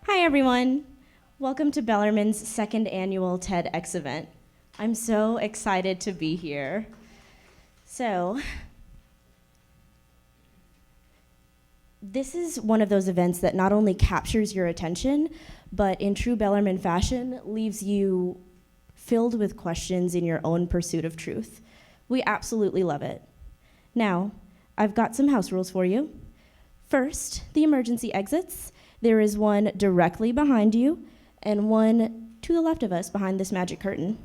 Hi, everyone. Welcome to Bellarmine's second annual TEDx event. I'm so excited to be here. So, this is one of those events that not only captures your attention, but in true Bellarmine fashion, leaves you filled with questions in your own pursuit of truth. We absolutely love it. Now, I've got some house rules for you. First, the emergency exits. There is one directly behind you and one to the left of us behind this magic curtain.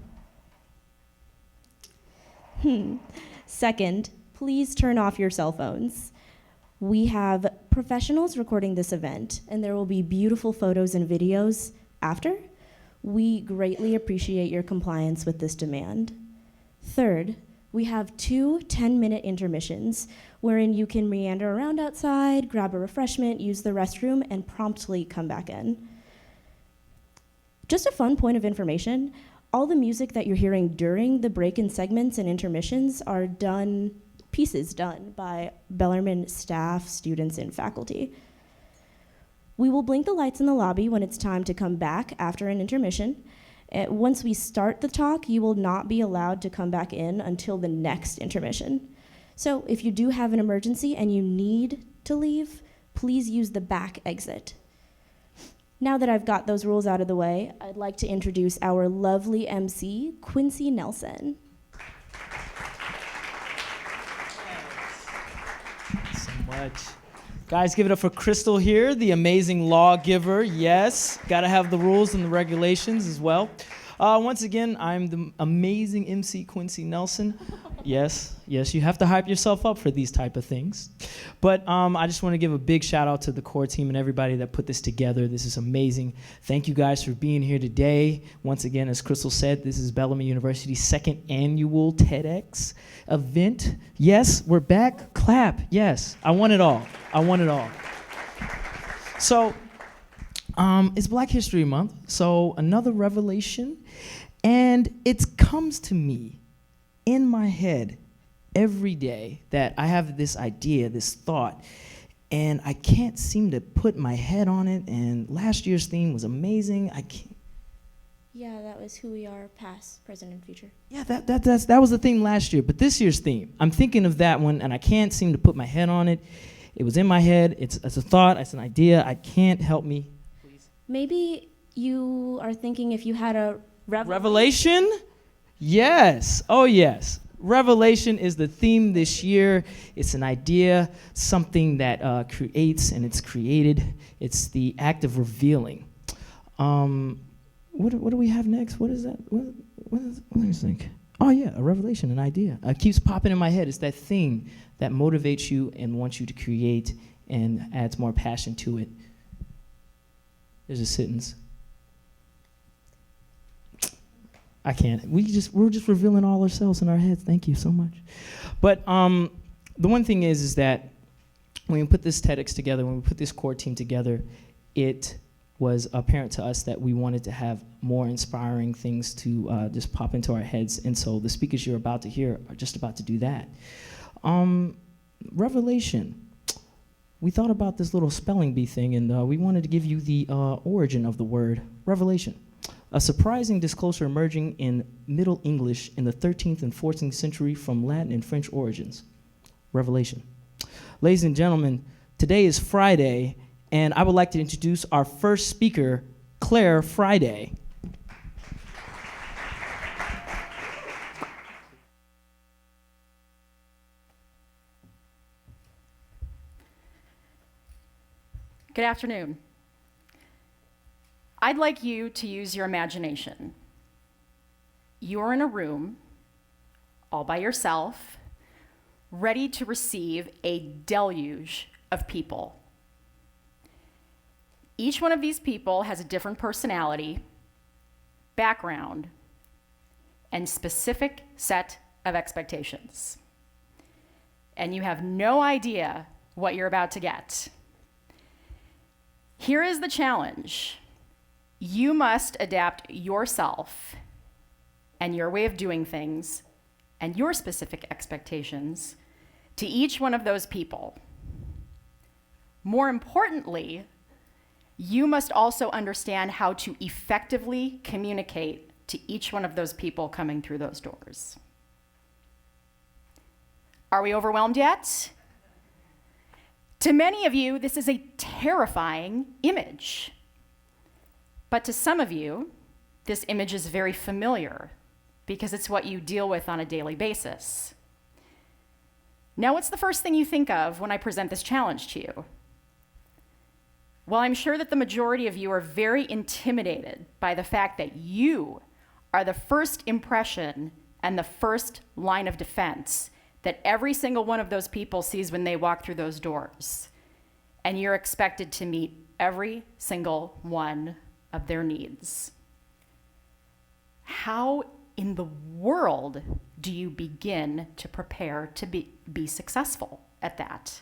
Second, please turn off your cell phones. We have professionals recording this event, and there will be beautiful photos and videos after. We greatly appreciate your compliance with this demand. Third, we have two 10-minute intermissions wherein you can meander around outside, grab a refreshment, use the restroom, and promptly come back in. Just a fun point of information, all the music that you're hearing during the break-in segments and intermissions are pieces done by Bellarmine staff, students, and faculty. We will blink the lights in the lobby when it's time to come back after an intermission. Once we start the talk, you will not be allowed to come back in until the next intermission. So if you do have an emergency and you need to leave, please use the back exit. Now that I've got those rules out of the way, I'd like to introduce our lovely MC, Quincy Nelson. So much. Guys, give it up for Crystal here, the amazing lawgiver. Yes, gotta have the rules and the regulations as well. Once again, I'm the amazing MC Quincy Nelson. Yes, you have to hype yourself up for these type of things. But I just want to give a big shout out to the core team and everybody that put this together. This is amazing. Thank you guys for being here today. Once again, as Crystal said, this is Bellarmine University's second annual TEDx event. Yes, we're back. Clap. Yes, I want it all. So, it's Black History Month, so another revelation, and it comes to me in my head every day that I have this idea, this thought, and I can't seem to put my head on it, and last year's theme was amazing. Yeah, that was who we are, past, present, and future. Yeah, that was the theme last year, but this year's theme, I'm thinking of that one, and I can't seem to put my head on it. It was in my head, it's a thought, it's an idea, I can't help me. Maybe you are thinking if you had a Revelation? Yes. Oh, yes. Revelation is the theme this year. It's an idea, something that creates and it's created. It's the act of revealing. What do we have next? What is that? What do you think? Oh, yeah, a revelation, an idea. It keeps popping in my head. It's that thing that motivates you and wants you to create and adds more passion to it. There's a sentence. I can't. We're just revealing all ourselves in our heads. Thank you so much. But the one thing is that when we put this TEDx together, when we put this core team together, it was apparent to us that we wanted to have more inspiring things to just pop into our heads. And so the speakers you're about to hear are just about to do that. Revelation. We thought about this little spelling bee thing, and we wanted to give you the origin of the word revelation. A surprising disclosure emerging in Middle English in the 13th and 14th century from Latin and French origins. Revelation. Ladies and gentlemen, today is Friday, and I would like to introduce our first speaker, Claire Friday. Good afternoon. I'd like you to use your imagination. You're in a room, all by yourself, ready to receive a deluge of people. Each one of these people has a different personality, background, and specific set of expectations. And you have no idea what you're about to get. Here is the challenge. You must adapt yourself and your way of doing things and your specific expectations to each one of those people. More importantly, you must also understand how to effectively communicate to each one of those people coming through those doors. Are we overwhelmed yet? To many of you, this is a terrifying image. But to some of you, this image is very familiar because it's what you deal with on a daily basis. Now, what's the first thing you think of when I present this challenge to you? Well, I'm sure that the majority of you are very intimidated by the fact that you are the first impression and the first line of defense that every single one of those people sees when they walk through those doors. And you're expected to meet every single one of their needs. How in the world do you begin to prepare to be successful at that?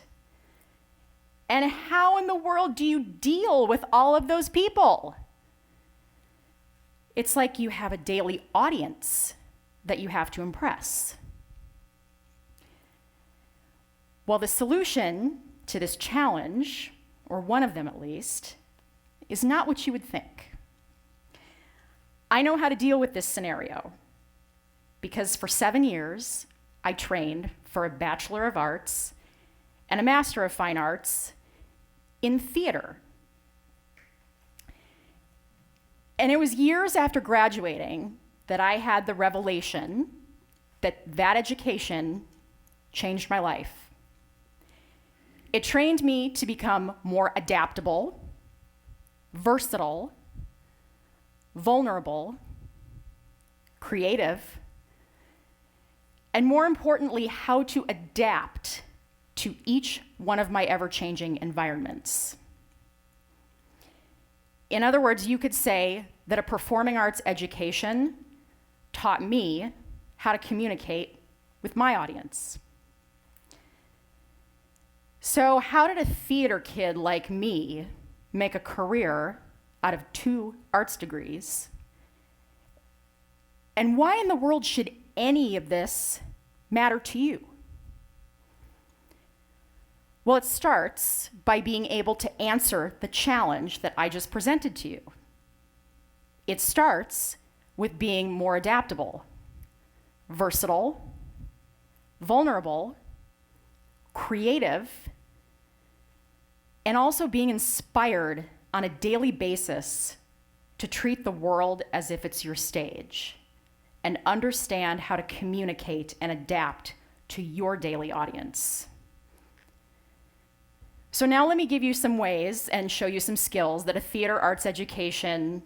And how in the world do you deal with all of those people? It's like you have a daily audience that you have to impress. Well, the solution to this challenge, or one of them at least, is not what you would think. I know how to deal with this scenario because for 7 years, I trained for a Bachelor of Arts and a Master of Fine Arts in theater. And it was years after graduating that I had the revelation that that education changed my life. It trained me to become more adaptable, versatile, vulnerable, creative, and more importantly, how to adapt to each one of my ever-changing environments. In other words, you could say that a performing arts education taught me how to communicate with my audience. So how did a theater kid like me make a career out of 2 arts degrees? And why in the world should any of this matter to you? Well, it starts by being able to answer the challenge that I just presented to you. It starts with being more adaptable, versatile, vulnerable, creative, and also being inspired on a daily basis to treat the world as if it's your stage and understand how to communicate and adapt to your daily audience. So now let me give you some ways and show you some skills that a theater arts education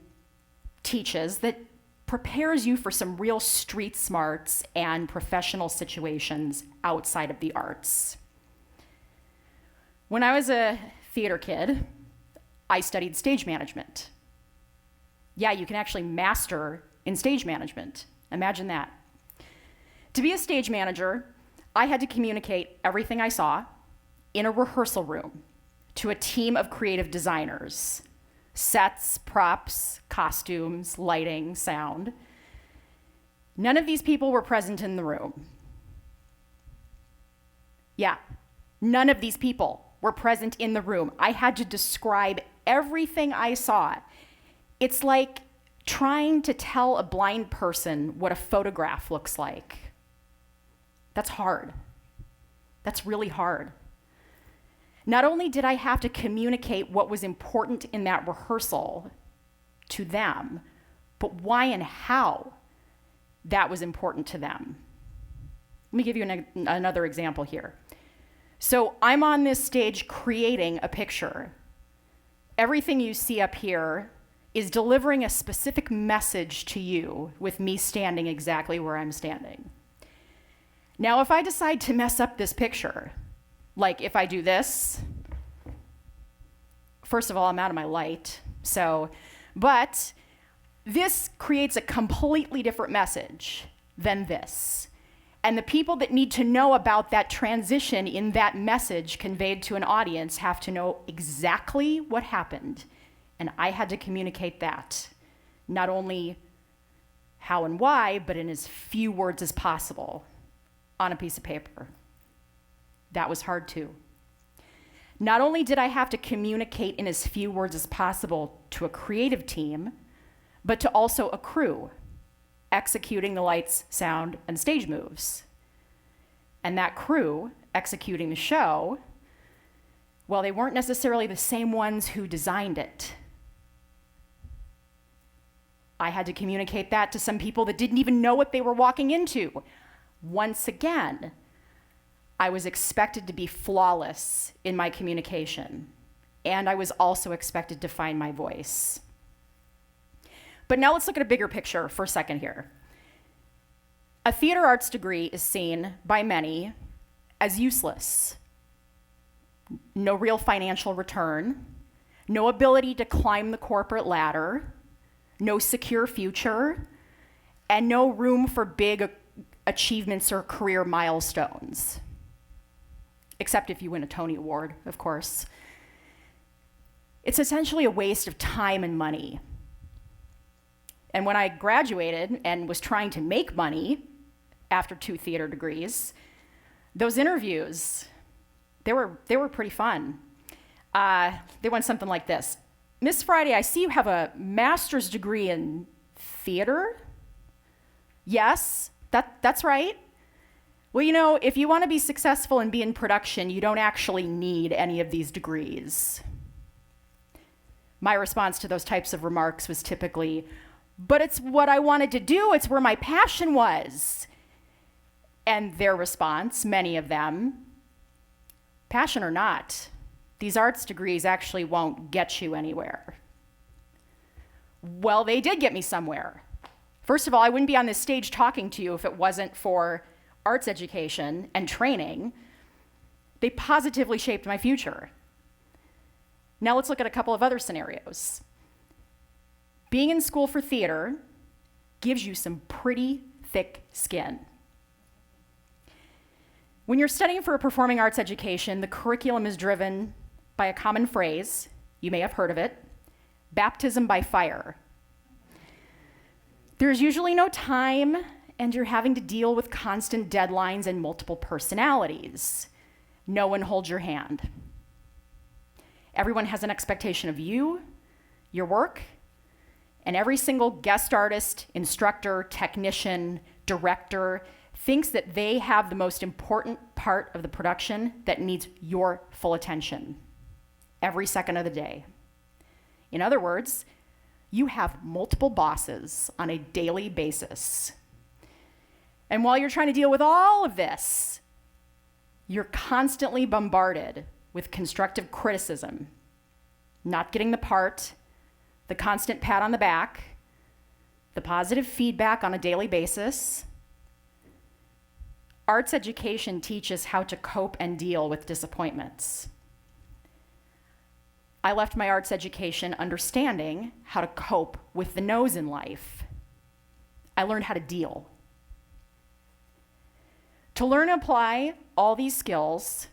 teaches that prepares you for some real street smarts and professional situations outside of the arts. When I was a theater kid, I studied stage management. Yeah, you can actually master in stage management. Imagine that. To be a stage manager, I had to communicate everything I saw in a rehearsal room to a team of creative designers. Sets, props, costumes, lighting, sound. None of these people were present in the room. Yeah, none of these people were present in the room. I had to describe everything I saw. It's like trying to tell a blind person what a photograph looks like. That's hard. That's really hard. Not only did I have to communicate what was important in that rehearsal to them, but why and how that was important to them. Let me give you another example here. So I'm on this stage creating a picture. Everything you see up here is delivering a specific message to you with me standing exactly where I'm standing. Now, if I decide to mess up this picture, like if I do this, first of all, I'm out of my light, but this creates a completely different message than this. And the people that need to know about that transition in that message conveyed to an audience have to know exactly what happened. And I had to communicate that, not only how and why, but in as few words as possible on a piece of paper. That was hard too. Not only did I have to communicate in as few words as possible to a creative team, but to also a crew, executing the lights, sound, and stage moves. And that crew executing the show, well, they weren't necessarily the same ones who designed it. I had to communicate that to some people that didn't even know what they were walking into. Once again, I was expected to be flawless in my communication, and I was also expected to find my voice. But now let's look at a bigger picture for a second here. A theater arts degree is seen by many as useless. No real financial return, no ability to climb the corporate ladder, no secure future, and no room for big achievements or career milestones. Except if you win a Tony Award, of course. It's essentially a waste of time and money. And when I graduated and was trying to make money after 2 theater degrees, those interviews, they were pretty fun. They went something like this. Miss Friday, I see you have a master's degree in theater? Yes, that's right. Well, you know, if you want to be successful and be in production, you don't actually need any of these degrees. My response to those types of remarks was typically, but it's what I wanted to do, it's where my passion was. And their response, many of them, passion or not, these arts degrees actually won't get you anywhere. Well, they did get me somewhere. First of all, I wouldn't be on this stage talking to you if it wasn't for arts education and training. They positively shaped my future. Now let's look at a couple of other scenarios. Being in school for theater gives you some pretty thick skin. When you're studying for a performing arts education, the curriculum is driven by a common phrase, you may have heard of it, baptism by fire. There's usually no time, and you're having to deal with constant deadlines and multiple personalities. No one holds your hand. Everyone has an expectation of you, your work, and every single guest artist, instructor, technician, director thinks that they have the most important part of the production that needs your full attention every second of the day. In other words, you have multiple bosses on a daily basis. And while you're trying to deal with all of this, you're constantly bombarded with constructive criticism, not getting the part, the constant pat on the back, the positive feedback on a daily basis. Arts education teaches how to cope and deal with disappointments. I left my arts education understanding how to cope with the no's in life. I learned how to deal. To learn and apply all these skills,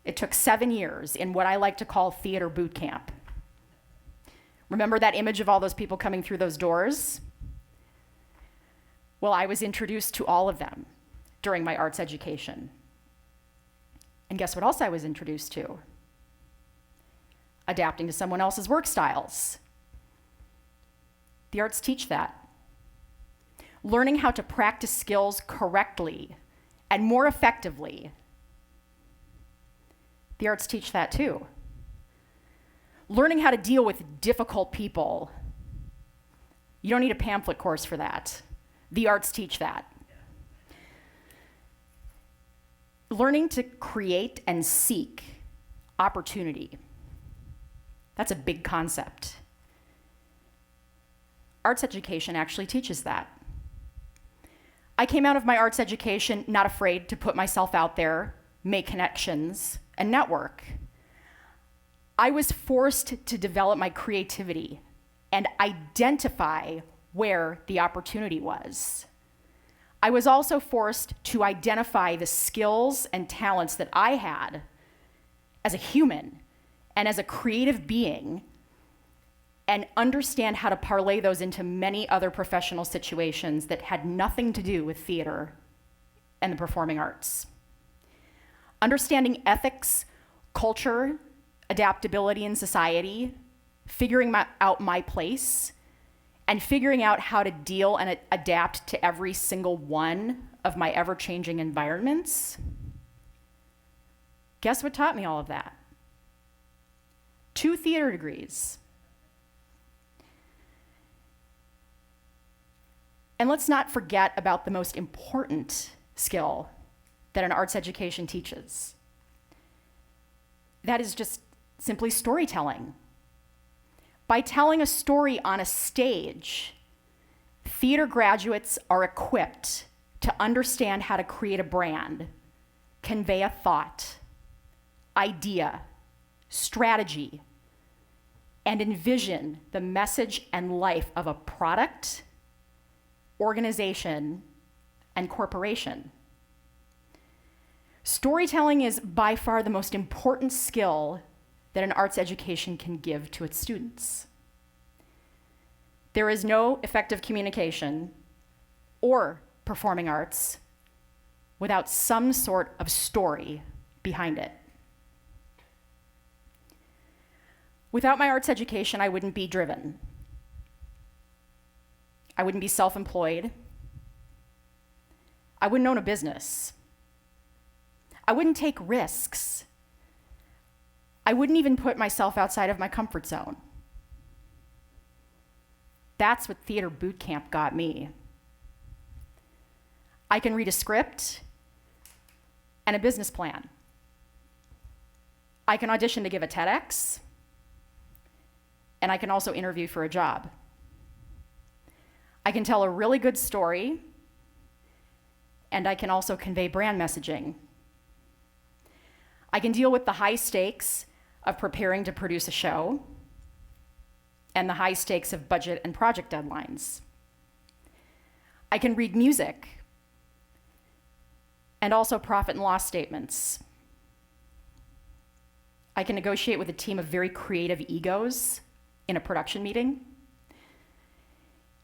it took 7 years in what I like to call theater boot camp. Remember that image of all those people coming through those doors? Well, I was introduced to all of them during my arts education. And guess what else I was introduced to? Adapting to someone else's work styles. The arts teach that. Learning how to practice skills correctly and more effectively. The arts teach that too. Learning how to deal with difficult people. You don't need a pamphlet course for that. The arts teach that. Learning to create and seek opportunity. That's a big concept. Arts education actually teaches that. I came out of my arts education not afraid to put myself out there, make connections, and network. I was forced to develop my creativity and identify where the opportunity was. I was also forced to identify the skills and talents that I had as a human and as a creative being, and understand how to parlay those into many other professional situations that had nothing to do with theater and the performing arts. Understanding ethics, culture, adaptability in society, figuring out my place, and figuring out how to deal and adapt to every single one of my ever-changing environments. Guess what taught me all of that? 2 theater degrees. And let's not forget about the most important skill that an arts education teaches. That is just simply storytelling. By telling a story on a stage, theater graduates are equipped to understand how to create a brand, convey a thought, idea, strategy, and envision the message and life of a product, organization, and corporation. Storytelling is by far the most important skill that an arts education can give to its students. There is no effective communication or performing arts without some sort of story behind it. Without my arts education, I wouldn't be driven. I wouldn't be self-employed. I wouldn't own a business. I wouldn't take risks. I wouldn't even put myself outside of my comfort zone. That's what theater boot camp got me. I can read a script and a business plan. I can audition to give a TEDx, and I can also interview for a job. I can tell a really good story, and I can also convey brand messaging. I can deal with the high stakes of preparing to produce a show and the high stakes of budget and project deadlines. I can read music and also profit and loss statements. I can negotiate with a team of very creative egos in a production meeting.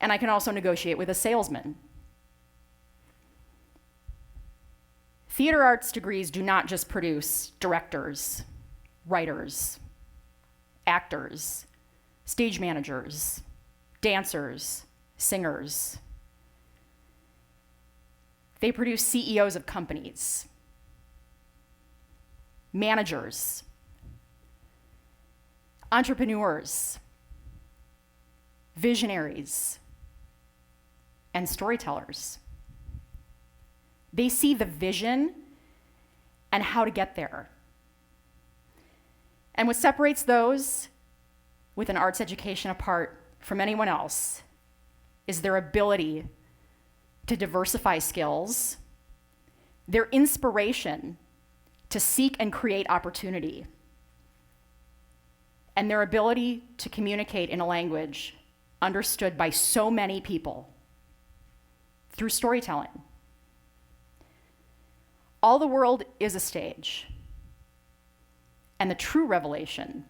And I can also negotiate with a salesman. Theater arts degrees do not just produce directors, writers, actors, stage managers, dancers, singers. They produce CEOs of companies, managers, entrepreneurs, visionaries, and storytellers. They see the vision and how to get there. And what separates those with an arts education apart from anyone else is their ability to diversify skills, their inspiration to seek and create opportunity, and their ability to communicate in a language understood by so many people through storytelling. All the world is a stage. And the true revelation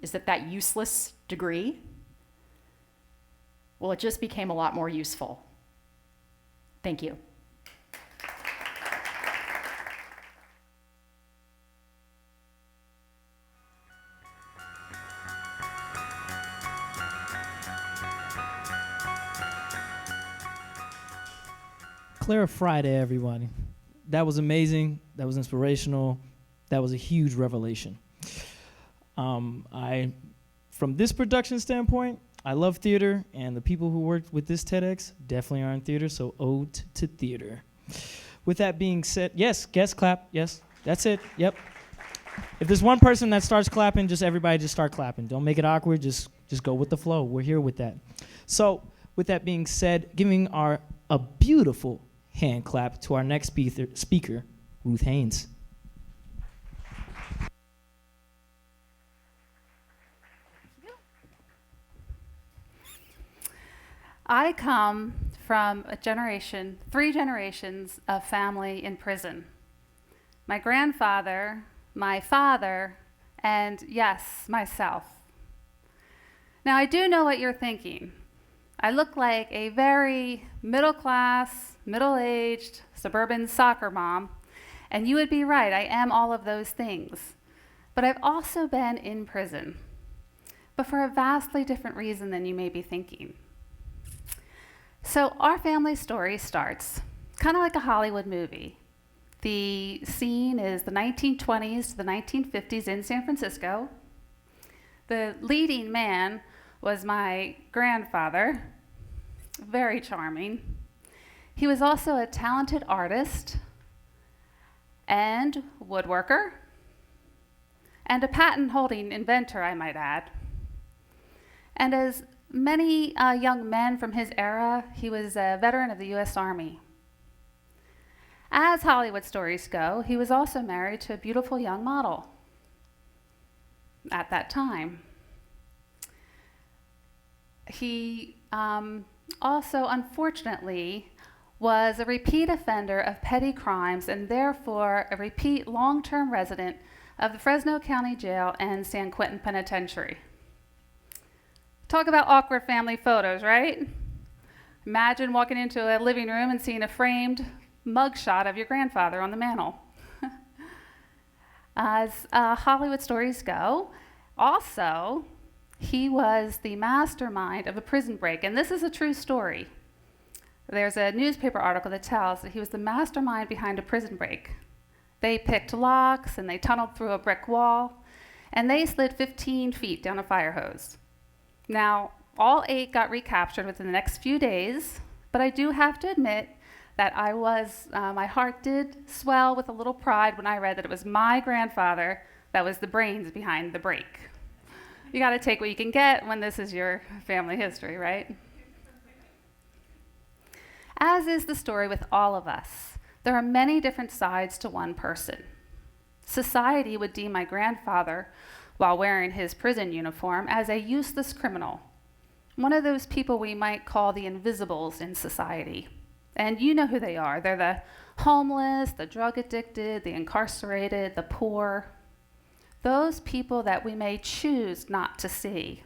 is that that useless degree, well, it just became a lot more useful. Thank you. Clara Friday, everybody. That was amazing. That was inspirational. That was a huge revelation. From this production standpoint, I love theater, and the people who worked with this TEDx definitely are in theater, so ode to theater. With that being said, yes, guest clap, yes, that's it, yep. If there's one person that starts clapping, just everybody just start clapping. Don't make it awkward, just go with the flow. We're here with that. So with that being said, giving a beautiful hand clap to our next speaker, Ruth Haines. I come from a generation, 3 generations of family in prison. My grandfather, my father, and yes, myself. Now I do know what you're thinking. I look like a very middle-class, middle-aged, suburban soccer mom, and you would be right, I am all of those things. but I've also been in prison, but for a vastly different reason than you may be thinking. So our family story starts kind of like a Hollywood movie. The scene is the 1920s to the 1950s in San Francisco. The leading man was my grandfather, very charming. He was also a talented artist and woodworker, and a patent-holding inventor, I might add. And as many young men from his era, he was a veteran of the U.S. Army. As Hollywood stories go, he was also married to a beautiful young model at that time. He also, unfortunately, was a repeat offender of petty crimes and therefore a repeat long-term resident of the Fresno County Jail and San Quentin Penitentiary. Talk about awkward family photos, right? Imagine walking into a living room and seeing a framed mugshot of your grandfather on the mantle. As Hollywood stories go, also, he was the mastermind of a prison break, and this is a true story. There's a newspaper article that tells that he was the mastermind behind a prison break. They picked locks and they tunneled through a brick wall, and they slid 15 feet down a fire hose. Now, all 8 got recaptured within the next few days, but I do have to admit that my heart did swell with a little pride when I read that it was my grandfather that was the brains behind the break. You got to take what you can get when this is your family history, right? As is the story with all of us, there are many different sides to one person. Society would deem my grandfather, while wearing his prison uniform, as a useless criminal, one of those people we might call the invisibles in society. And you know who they are. They're the homeless, the drug addicted, the incarcerated, the poor, those people that we may choose not to see.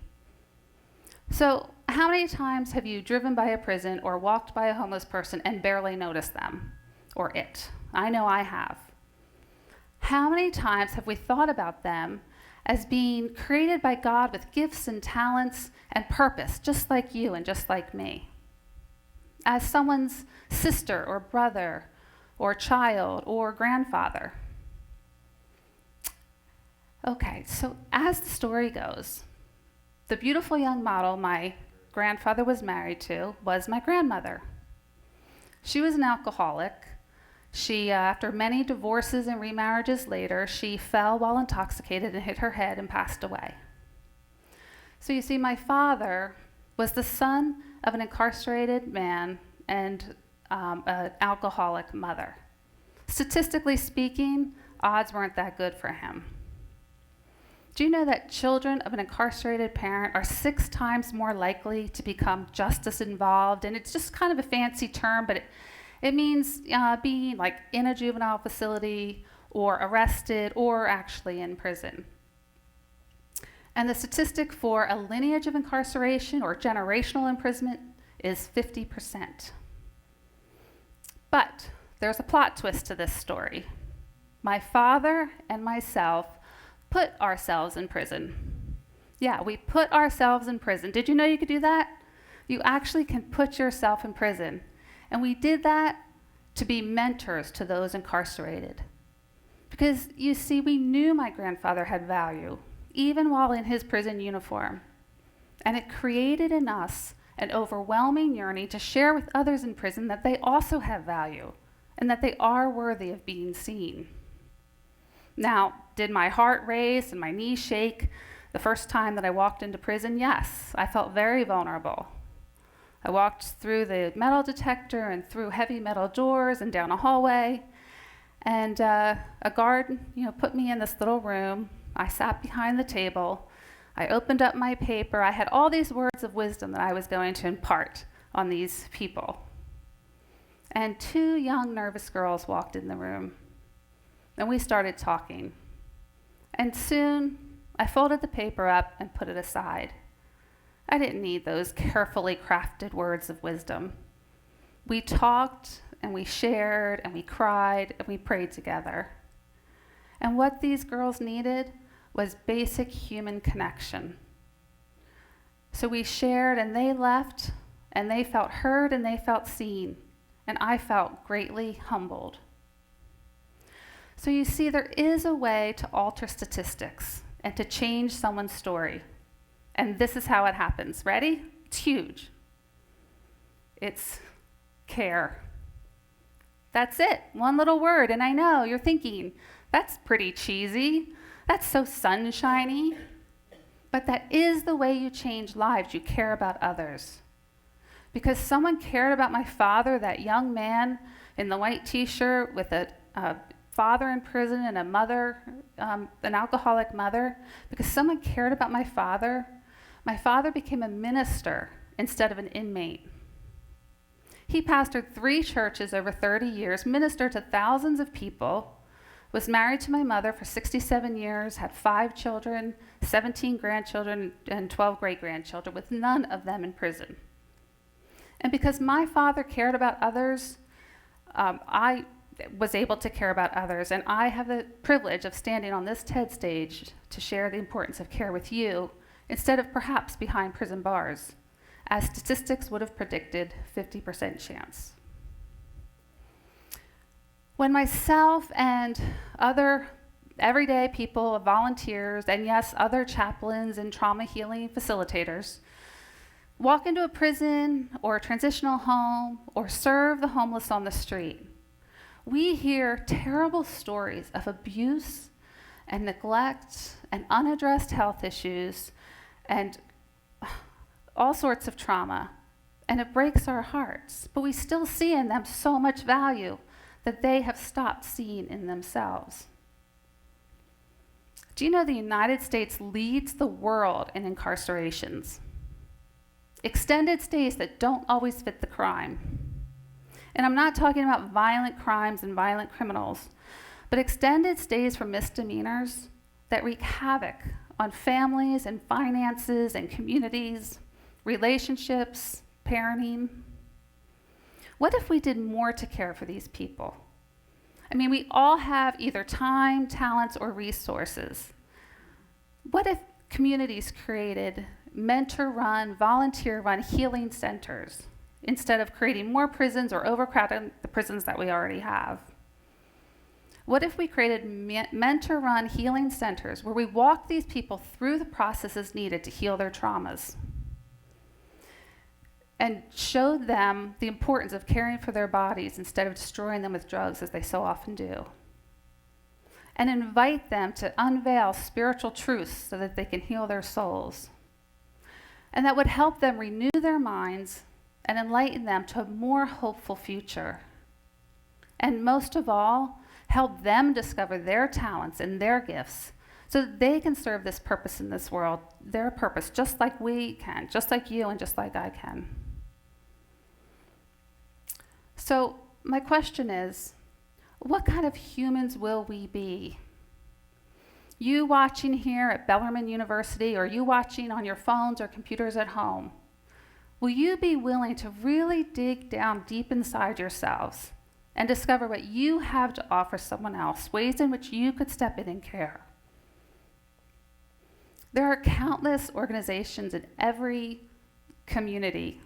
So how many times have you driven by a prison or walked by a homeless person and barely noticed them or it? I know I have. How many times have we thought about them as being created by God with gifts and talents and purpose, just like you and just like me? As someone's sister or brother or child or grandfather. Okay, so as the story goes, the beautiful young model my grandfather was married to was my grandmother. She was an alcoholic. She, after many divorces and remarriages later, she fell while intoxicated and hit her head and passed away. So you see, my father was the son of an incarcerated man and an alcoholic mother. Statistically speaking, odds weren't that good for him. Do you know that children of an incarcerated parent are 6 times more likely to become justice involved? And it's just kind of a fancy term, but it means being like in a juvenile facility or arrested or actually in prison. And the statistic for a lineage of incarceration or generational imprisonment is 50%. But there's a plot twist to this story. My father and myself put ourselves in prison. Yeah, we put ourselves in prison. Did you know you could do that? You actually can put yourself in prison. And we did that to be mentors to those incarcerated. Because you see, we knew my grandfather had value, even while in his prison uniform. And it created in us an overwhelming yearning to share with others in prison that they also have value and that they are worthy of being seen. Now, did my heart race and my knees shake the first time that I walked into prison? Yes, I felt very vulnerable. I walked through the metal detector and through heavy metal doors and down a hallway, and a guard, put me in this little room. I sat behind the table. I opened up my paper. I had all these words of wisdom that I was going to impart on these people. And 2 young, nervous girls walked in the room. And we started talking. And soon, I folded the paper up and put it aside. I didn't need those carefully crafted words of wisdom. We talked, and we shared, and we cried, and we prayed together. And what these girls needed was basic human connection. So we shared, and they left, and they felt heard, and they felt seen, and I felt greatly humbled. So you see, there is a way to alter statistics and to change someone's story. And this is how it happens. Ready? It's huge. It's care. That's it. One little word. And I know you're thinking, that's pretty cheesy. That's so sunshiny. But that is the way you change lives. You care about others. Because someone cared about my father, that young man in the white t-shirt with a father in prison and a mother, an alcoholic mother. Because someone cared about my father became a minister instead of an inmate. He pastored 3 churches over 30 years, ministered to thousands of people, was married to my mother for 67 years, had 5 children, 17 grandchildren, and 12 great-grandchildren, with none of them in prison. And because my father cared about others, I was able to care about others, and I have the privilege of standing on this TED stage to share the importance of care with you, instead of perhaps behind prison bars, as statistics would have predicted 50% chance. When myself and other everyday people, volunteers, and yes, other chaplains and trauma healing facilitators walk into a prison or a transitional home or serve the homeless on the street, we hear terrible stories of abuse and neglect and unaddressed health issues and all sorts of trauma, and it breaks our hearts. But we still see in them so much value that they have stopped seeing in themselves. Do you know the United States leads the world in incarcerations? Extended stays that don't always fit the crime. And I'm not talking about violent crimes and violent criminals, but extended stays for misdemeanors that wreak havoc on families and finances and communities, relationships, parenting. What if we did more to care for these people? I mean, we all have either time, talents, or resources. What if communities created mentor-run, volunteer-run healing centers instead of creating more prisons or overcrowding the prisons that we already have? What if we created mentor-run healing centers where we walk these people through the processes needed to heal their traumas and showed them the importance of caring for their bodies instead of destroying them with drugs, as they so often do, and invite them to unveil spiritual truths so that they can heal their souls? And that would help them renew their minds and enlighten them to a more hopeful future. And most of all, help them discover their talents and their gifts so that they can serve this purpose in this world, their purpose, just like we can, just like you and just like I can. So my question is, what kind of humans will we be? You watching here at Bellarmine University, or you watching on your phones or computers at home, will you be willing to really dig down deep inside yourselves and discover what you have to offer someone else, ways in which you could step in and care? There are countless organizations in every community,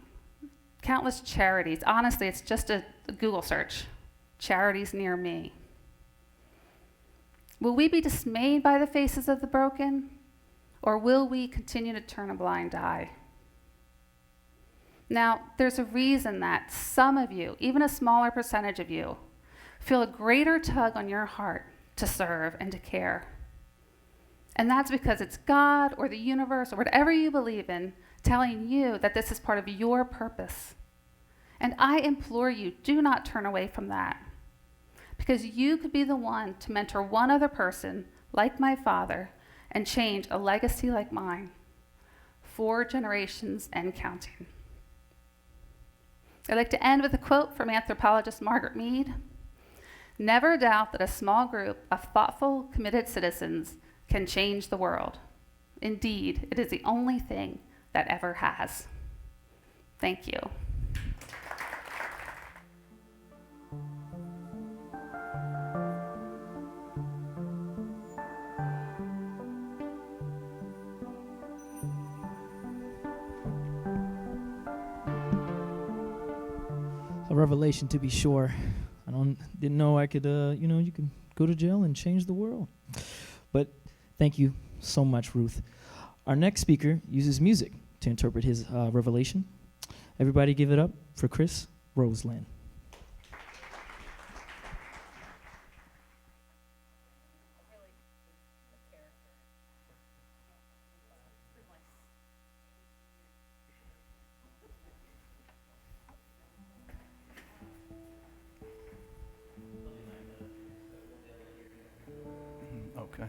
countless charities. Honestly, it's just a Google search, charities near me. Will we be dismayed by the faces of the broken, or will we continue to turn a blind eye? Now, there's a reason that some of you, even a smaller percentage of you, feel a greater tug on your heart to serve and to care. And that's because it's God or the universe or whatever you believe in telling you that this is part of your purpose. And I implore you, do not turn away from that. Because you could be the one to mentor one other person like my father and change a legacy like mine, 4 generations and counting. I'd like to end with a quote from anthropologist Margaret Mead. "Never doubt that a small group of thoughtful, committed citizens can change the world. Indeed, it is the only thing that ever has." Thank you. a revelation to be sure. Didn't know I could, you could go to jail and change the world. But thank you so much, Ruth. Our next speaker uses music to interpret his revelation. Everybody give it up for Chris Roseland. Okay.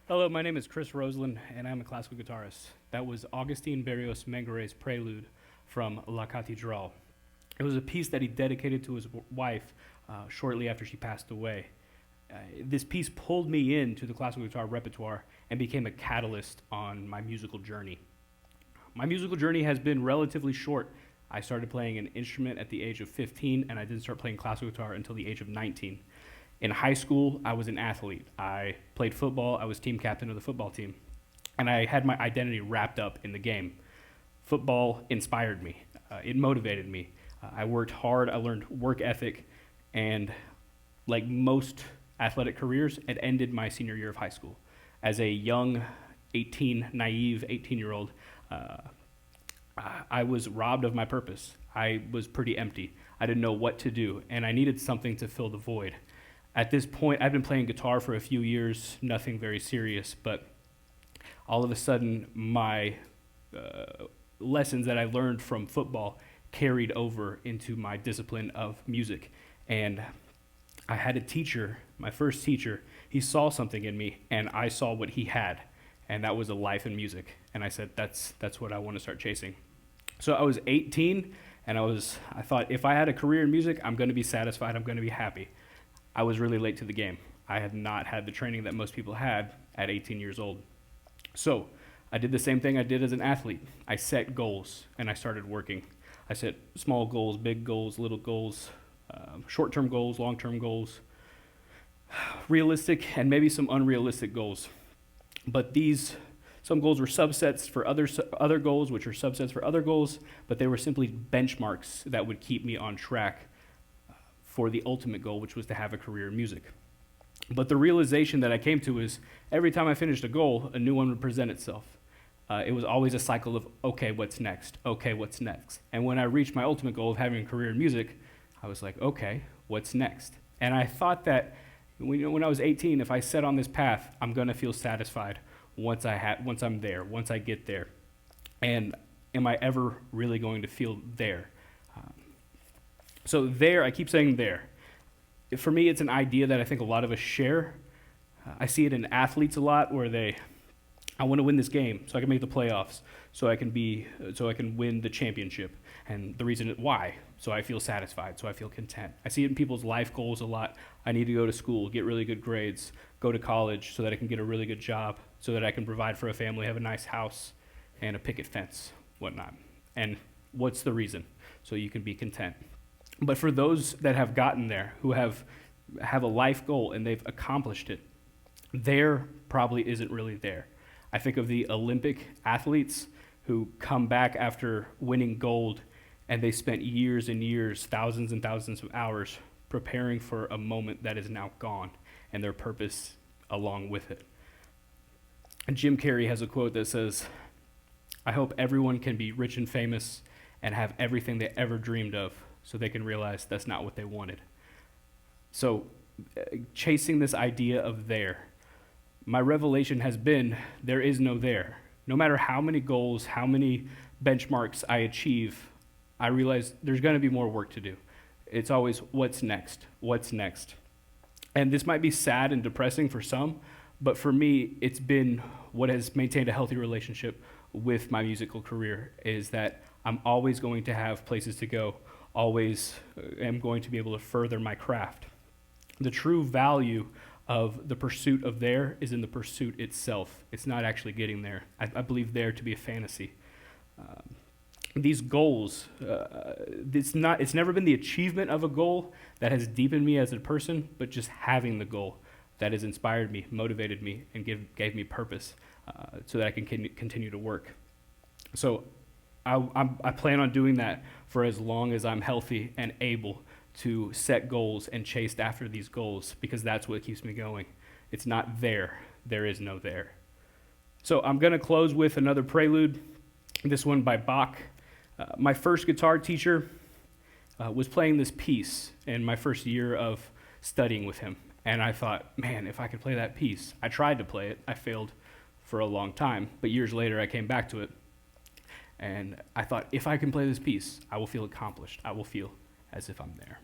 Hello, my name is Chris Roseland, and I'm a classical guitarist. That was Augustin Berrios Mengere's Prelude from La Cathédrale. It was a piece that he dedicated to his wife shortly after she passed away. This piece pulled me into the classical guitar repertoire and became a catalyst on my musical journey. My musical journey has been relatively short. I started playing an instrument at the age of 15, and I didn't start playing classical guitar until the age of 19. In high school, I was an athlete. I played football. I was team captain of the football team. And I had my identity wrapped up in the game. Football inspired me. It motivated me. I worked hard. I learned work ethic. And like most athletic careers, it ended my senior year of high school. As a young, naive 18-year-old, I was robbed of my purpose. I was pretty empty. I didn't know what to do, and I needed something to fill the void. At this point, I've been playing guitar for a few years, nothing very serious, but all of a sudden, my lessons that I learned from football carried over into my discipline of music. And I had a teacher, my first teacher, he saw something in me, and I saw what he had, and that was a life in music. And I said, that's what I want to start chasing. So I was 18, and I thought, if I had a career in music, I'm going to be satisfied, I'm going to be happy. I was really late to the game. I had not had the training that most people had at 18 years old. So I did the same thing I did as an athlete. I set goals, and I started working. I set small goals, big goals, little goals, short-term goals, long-term goals, realistic and maybe some unrealistic goals. But some goals were subsets for other goals, which are subsets for other goals, but they were simply benchmarks that would keep me on track for the ultimate goal, which was to have a career in music. But the realization that I came to is every time I finished a goal, a new one would present itself. It was always a cycle of, okay, what's next? Okay, what's next? And when I reached my ultimate goal of having a career in music, I was like, okay, what's next? And I thought that when I was 18, if I set on this path, I'm going to feel satisfied once I'm there, once I get there. And am I ever really going to feel there? So there, I keep saying there. For me, it's an idea that I think a lot of us share. I see it in athletes a lot where I want to win this game so I can make the playoffs, so I can win the championship. And the reason why, so I feel satisfied, so I feel content. I see it in people's life goals a lot. I need to go to school, get really good grades, go to college so that I can get a really good job, so that I can provide for a family, have a nice house, and a picket fence, whatnot. And what's the reason? So you can be content. But for those that have gotten there, who have a life goal and they've accomplished it, there probably isn't really there. I think of the Olympic athletes who come back after winning gold and they spent years and years, thousands and thousands of hours preparing for a moment that is now gone and their purpose along with it. And Jim Carrey has a quote that says, "I hope everyone can be rich and famous and have everything they ever dreamed of so they can realize that's not what they wanted." So chasing this idea of there, my revelation has been there is no there. No matter how many goals, how many benchmarks I achieve, I realize there's going to be more work to do. It's always what's next, what's next. And this might be sad and depressing for some, but for me, it's been what has maintained a healthy relationship with my musical career, is that I'm always going to have places to go, always am going to be able to further my craft. The true value of the pursuit of there is in the pursuit itself. It's not actually getting there. I believe there to be a fantasy. These goals, it's never been the achievement of a goal that has deepened me as a person, but just having the goal that has inspired me, motivated me, and gave me purpose so that I can continue to work. So I plan on doing that for as long as I'm healthy and able to set goals and chase after these goals, because that's what keeps me going. It's not there. There is no there. So I'm going to close with another prelude, this one by Bach. My first guitar teacher was playing this piece in my first year of studying with him. And I thought, man, if I could play that piece. I tried to play it. I failed for a long time. But years later, I came back to it. And I thought, if I can play this piece, I will feel accomplished. I will feel as if I'm there.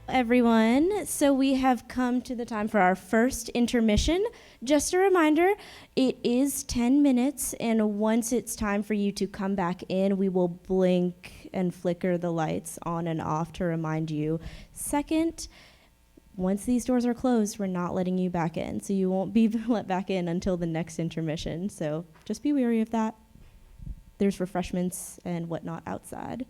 Everyone, so we have come to the time for our first intermission. Just a reminder, it is 10 minutes, and once it's time for you to come back in, we will blink and flicker the lights on and off to remind you. Second, once these doors are closed, we're not letting you back in, so you won't be let back in until the next intermission, so just be wary of that. There's refreshments and whatnot outside.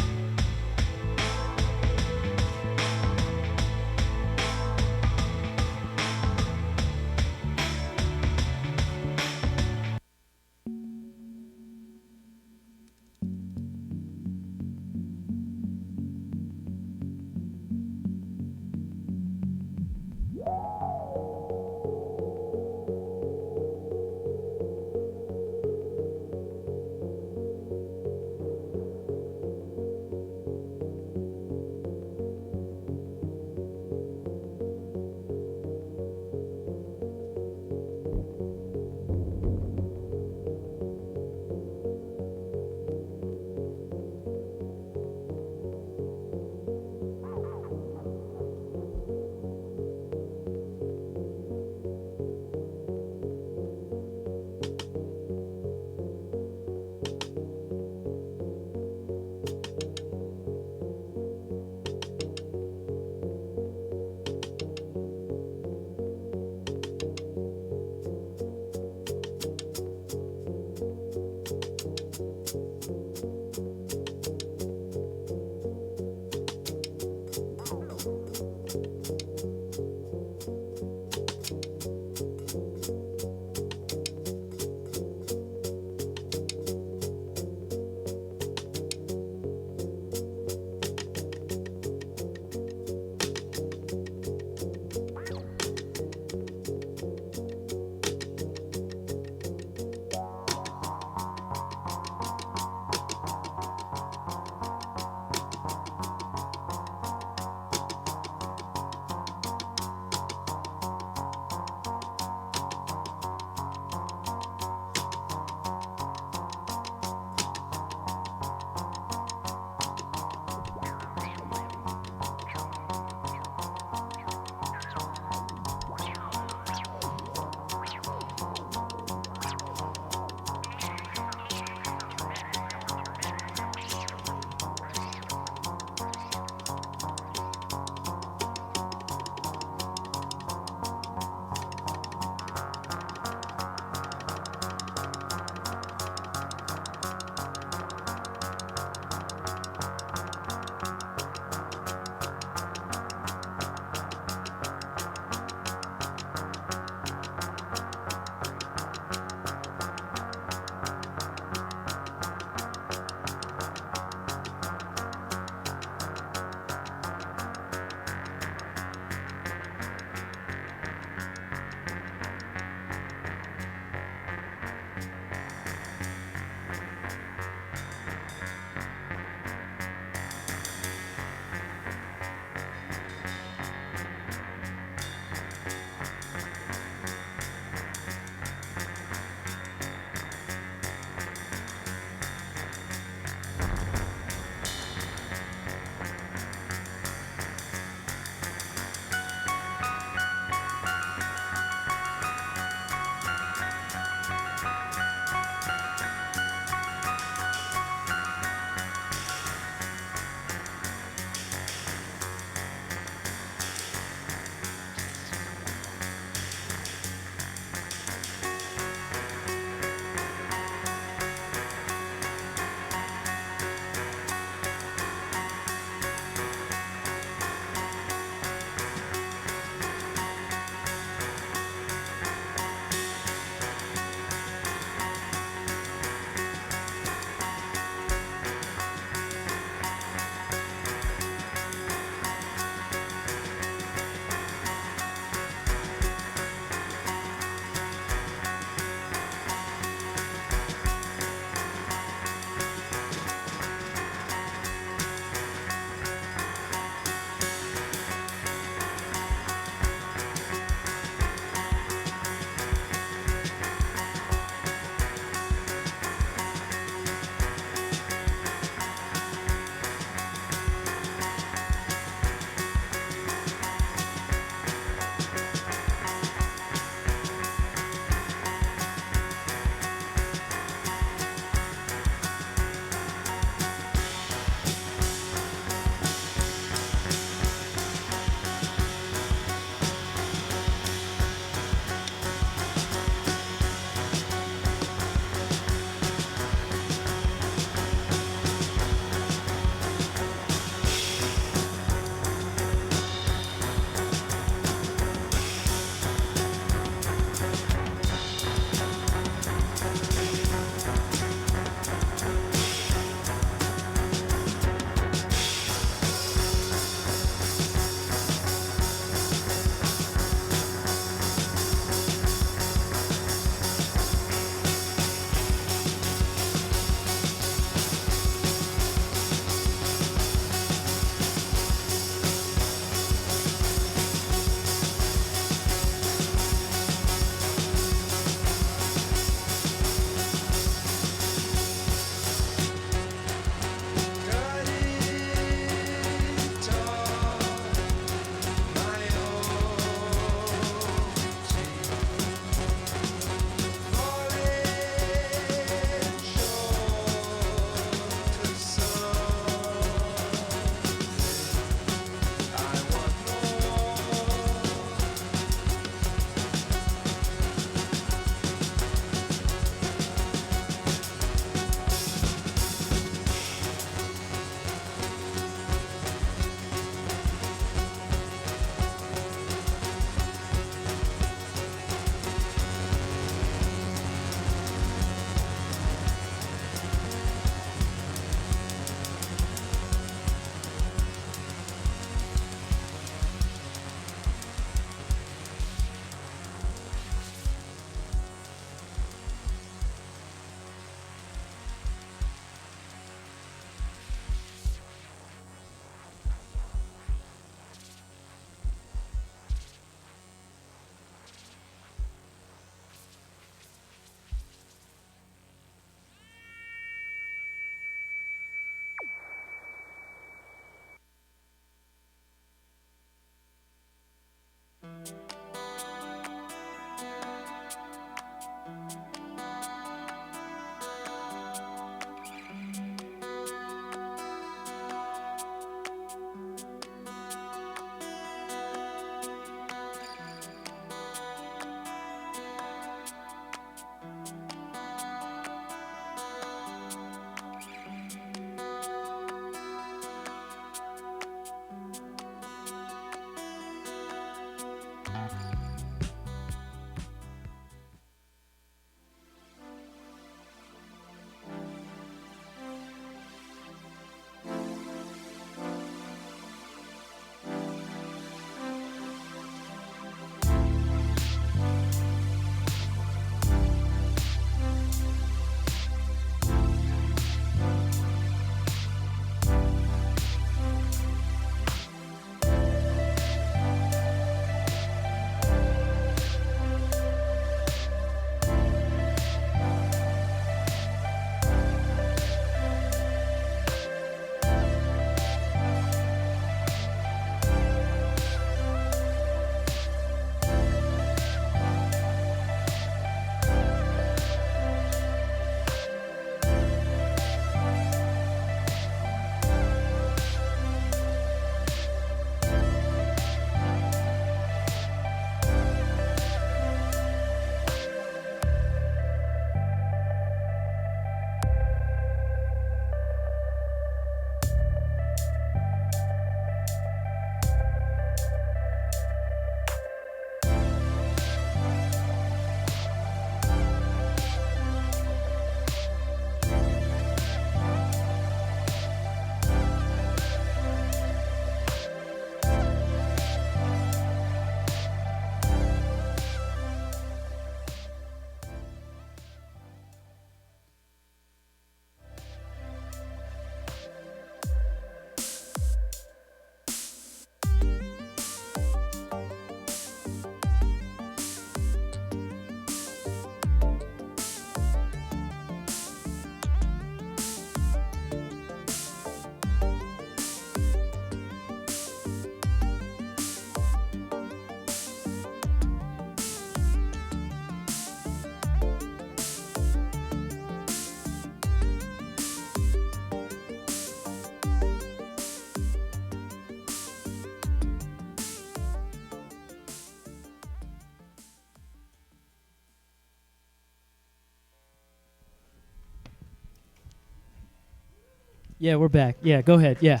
Yeah, we're back. Yeah, go ahead. Yeah,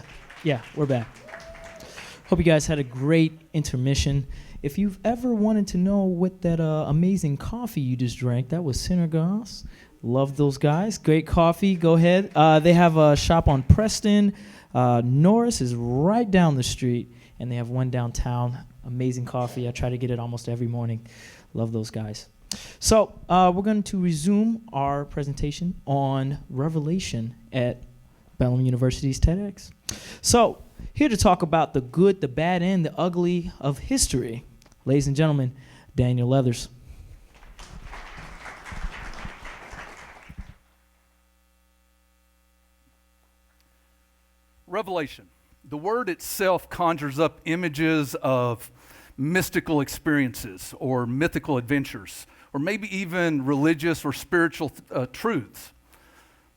we're back. Hope you guys had a great intermission. If you've ever wanted to know what that amazing coffee you just drank, that was Synergos. Love those guys. Great coffee. Go ahead. They have a shop on Preston. Norris is right down the street, and they have one downtown. Amazing coffee. I try to get it almost every morning. Love those guys. So we're going to resume our presentation on Revelation at Bellarmine University's TEDx. So here to talk about the good, the bad, and the ugly of history, ladies and gentlemen, Daniel Leathers. Revelation. The word itself conjures up images of mystical experiences or mythical adventures, or maybe even religious or spiritual truths.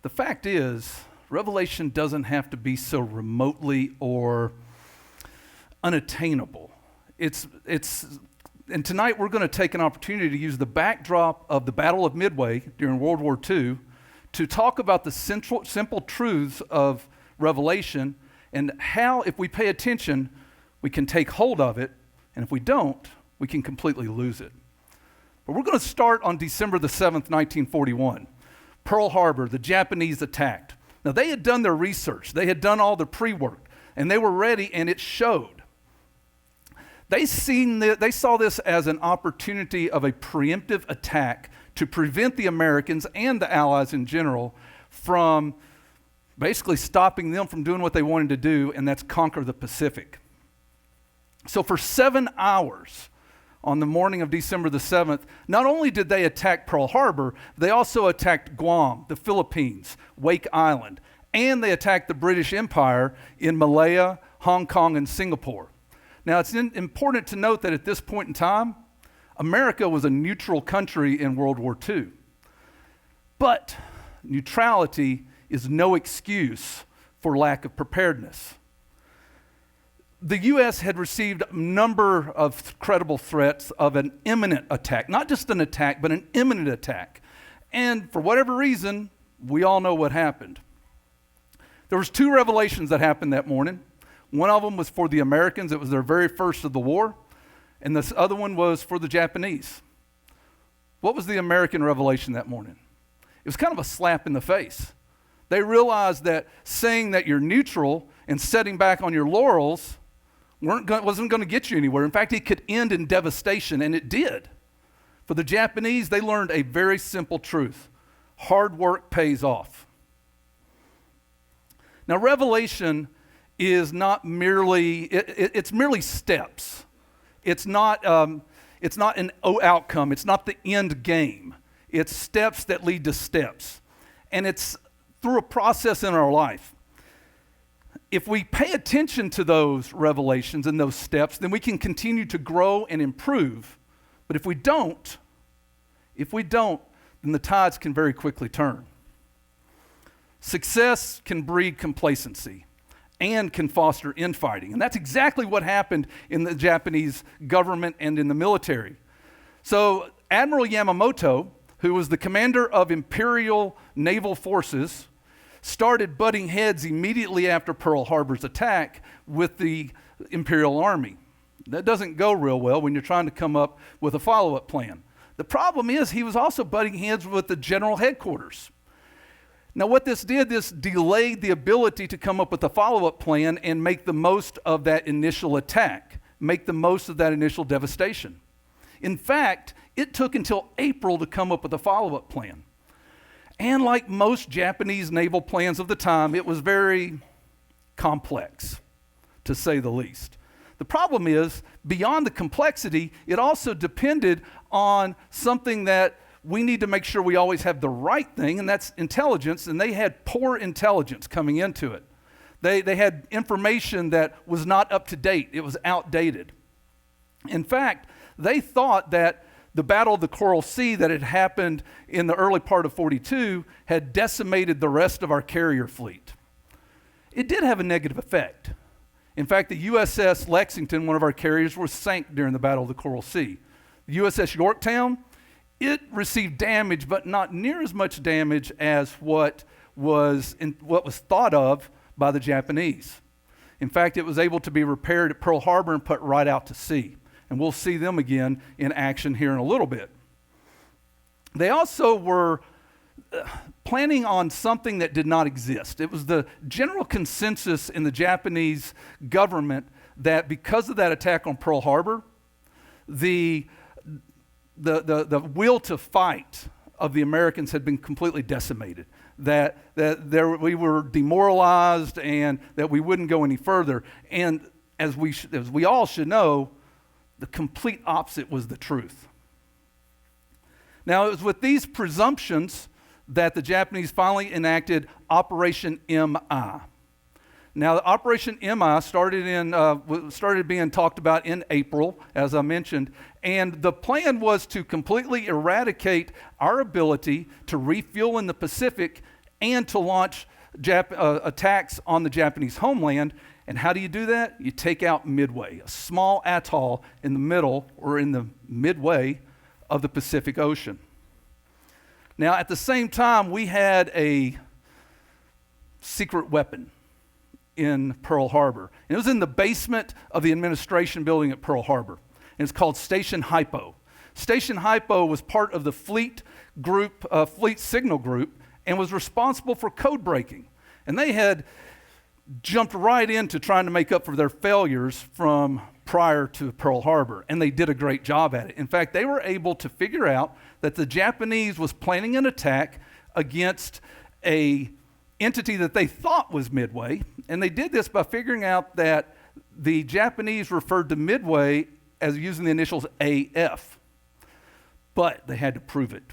The fact is, Revelation doesn't have to be so remotely or unattainable. And tonight we're going to take an opportunity to use the backdrop of the Battle of Midway during World War II to talk about the simple truths of Revelation and how, if we pay attention, we can take hold of it, and if we don't, we can completely lose it. But we're going to start on December the 7th, 1941. Pearl Harbor, the Japanese attacked. Now, they had done their research. They had done all the pre-work, and they were ready, and it showed. They saw this as an opportunity of a preemptive attack to prevent the Americans and the Allies in general from basically stopping them from doing what they wanted to do, and that's conquer the Pacific. So for 7 hours on the morning of December the 7th, not only did they attack Pearl Harbor, they also attacked Guam, the Philippines, Wake Island, and they attacked the British Empire in Malaya, Hong Kong, and Singapore. Now, it's important to note that at this point in time, America was a neutral country in World War II. But neutrality is no excuse for lack of preparedness. The U.S. had received a number of credible threats of an imminent attack, not just an attack, but an imminent attack. And for whatever reason, we all know what happened. There was 2 revelations that happened that morning. One of them was for the Americans. It was their very first of the war. And this other one was for the Japanese. What was the American revelation that morning? It was kind of a slap in the face. They realized that saying that you're neutral and setting back on your laurels wasn't going to get you anywhere. In fact, it could end in devastation, and it did. For the Japanese, they learned a very simple truth. Hard work pays off. Now, Revelation is not merely, it's merely steps. It's not an outcome. It's not the end game. It's steps that lead to steps. And it's through a process in our life. If we pay attention to those revelations and those steps, then we can continue to grow and improve. But if we don't, then the tides can very quickly turn. Success can breed complacency and can foster infighting. And that's exactly what happened in the Japanese government and in the military. So Admiral Yamamoto, who was the commander of Imperial Naval Forces, started butting heads immediately after Pearl Harbor's attack with the Imperial Army. That doesn't go real well when you're trying to come up with a follow-up plan. The problem is he was also butting heads with the general headquarters. Now what this delayed the ability to come up with a follow-up plan and make the most of that initial attack, make the most of that initial devastation. In fact, it took until April to come up with a follow-up plan. And like most Japanese naval plans of the time, it was very complex, to say the least. The problem is, beyond the complexity, it also depended on something that we need to make sure we always have the right thing, and that's intelligence, and they had poor intelligence coming into it. They had information that was not up to date. It was outdated. In fact, they thought that the Battle of the Coral Sea that had happened in the early part of 42 had decimated the rest of our carrier fleet. It did have a negative effect. In fact, the USS Lexington, one of our carriers, was sank during the Battle of the Coral Sea. The USS Yorktown, it received damage, but not near as much damage as what was thought of by the Japanese. In fact, it was able to be repaired at Pearl Harbor and put right out to sea. And we'll see them again in action here in a little bit. They also were planning on something that did not exist. It was the general consensus in the Japanese government that because of that attack on Pearl Harbor, the will to fight of the Americans had been completely decimated. That we were demoralized and that we wouldn't go any further. And as we all should know, the complete opposite was the truth. Now, it was with these presumptions that the Japanese finally enacted Operation MI. Now, Operation MI started being talked about in April, as I mentioned, and the plan was to completely eradicate our ability to refuel in the Pacific and to launch attacks on the Japanese homeland. And how do you do that? You take out Midway, a small atoll in the middle or in the midway of the Pacific Ocean. Now, at the same time, we had a secret weapon in Pearl Harbor. And it was in the basement of the administration building at Pearl Harbor. And it's called Station Hypo. Station Hypo was part of the fleet signal group and was responsible for code breaking. And they had jumped right into trying to make up for their failures from prior to Pearl Harbor, and they did a great job at it. In fact, they were able to figure out that the Japanese was planning an attack against a entity that they thought was Midway, and they did this by figuring out that the Japanese referred to Midway as using the initials AF, but they had to prove it.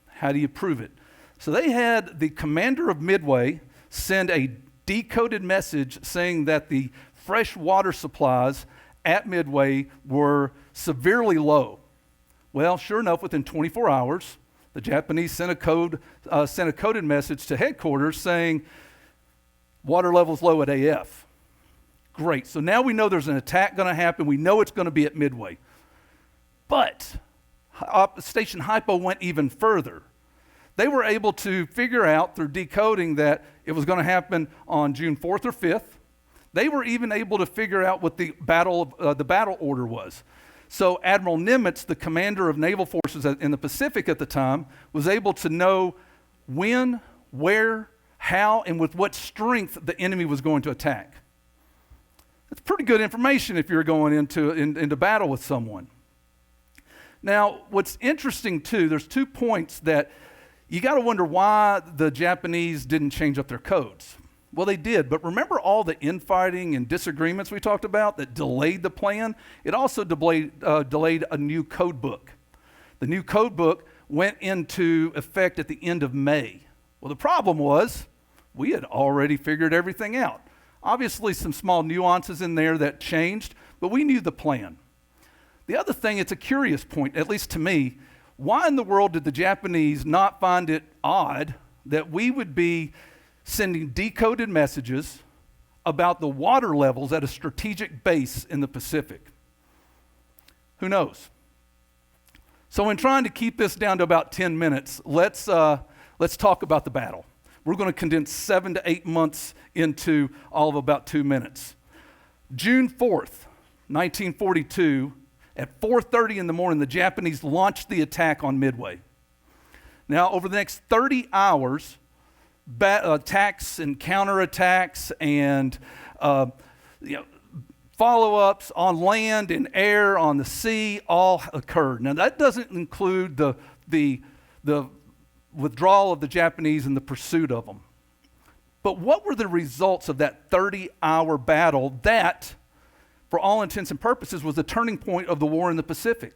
How do you prove it? So they had the commander of Midway send a decoded message saying that the fresh water supplies at Midway were severely low. Well, sure enough, within 24 hours, the Japanese sent a coded message to headquarters saying water levels low at AF. Great. So now we know there's an attack going to happen. We know it's going to be at Midway. But Station Hypo went even further. They were able to figure out through decoding that it was going to happen on June 4th or 5th. They were even able to figure out what the battle order was. So Admiral Nimitz, the commander of naval forces in the Pacific at the time, was able to know when, where, how, and with what strength the enemy was going to attack. That's pretty good information if you're going into battle with someone. Now, what's interesting too, there's 2 points that you got to wonder why the Japanese didn't change up their codes. Well, they did, but remember all the infighting and disagreements we talked about that delayed the plan? It also delayed a new code book. The new code book went into effect at the end of May. Well, the problem was we had already figured everything out. Obviously, some small nuances in there that changed, but we knew the plan. The other thing, it's a curious point, at least to me, why in the world did the Japanese not find it odd that we would be sending decoded messages about the water levels at a strategic base in the Pacific? Who knows? So in trying to keep this down to about 10 minutes, let's talk about the battle. We're going to condense 7 to 8 months into all of about 2 minutes. June 4th, 1942, at 4:30 in the morning, the Japanese launched the attack on Midway. Now, over the next 30 hours, attacks and counterattacks and follow-ups on land and air, on the sea, all occurred. Now, that doesn't include the withdrawal of the Japanese and the pursuit of them. But what were the results of that 30-hour battle that, for all intents and purposes, was the turning point of the war in the Pacific?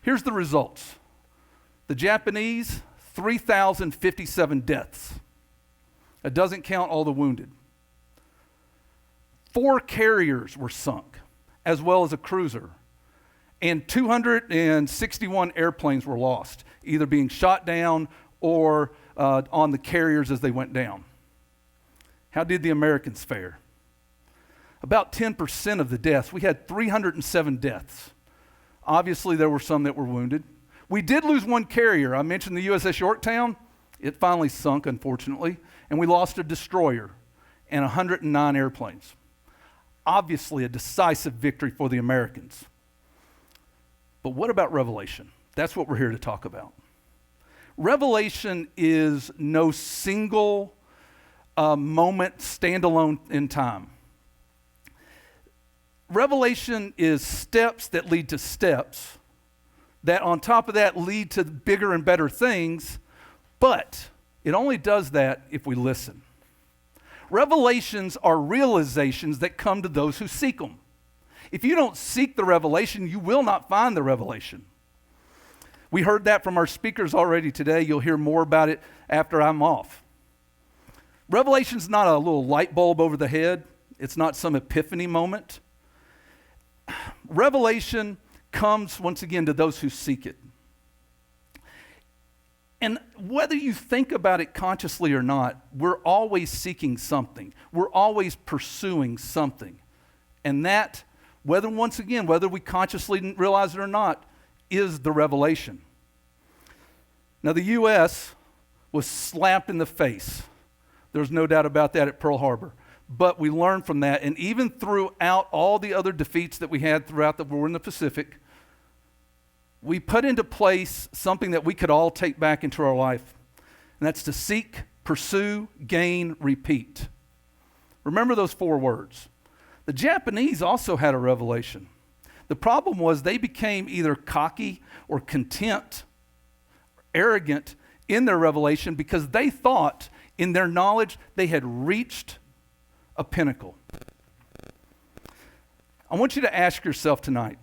Here's the results. The Japanese, 3,057 deaths. That doesn't count all the wounded. 4 carriers were sunk, as well as a cruiser. And 261 airplanes were lost, either being shot down or on the carriers as they went down. How did the Americans fare? About 10% of the deaths. We had 307 deaths. Obviously, there were some that were wounded. We did lose 1 carrier. I mentioned the USS Yorktown. It finally sunk, unfortunately, and we lost a destroyer. and 109 airplanes. Obviously, a decisive victory for the Americans. But what about Revelation? That's what we're here to talk about. Revelation is no single moment standalone in time. Revelation is steps that lead to steps that on top of that lead to bigger and better things, but it only does that if we listen. Revelations are realizations that come to those who seek them. If you don't seek the revelation, you will not find the revelation. We heard that from our speakers already today. You'll hear more about it after I'm off. Revelation's not a little light bulb over the head. It's not some epiphany moment. Revelation comes, once again, to those who seek it. And whether you think about it consciously or not, we're always seeking something. We're always pursuing something. And that, whether we consciously realize it or not, is the revelation. Now, the U.S. was slapped in the face. There's no doubt about that at Pearl Harbor. But we learned from that, and even throughout all the other defeats that we had throughout the war in the Pacific, we put into place something that we could all take back into our life, and that's to seek, pursue, gain, repeat. Remember those 4 words. The Japanese also had a revelation. The problem was they became either cocky or content, arrogant in their revelation because they thought in their knowledge they had reached a pinnacle. I want you to ask yourself tonight,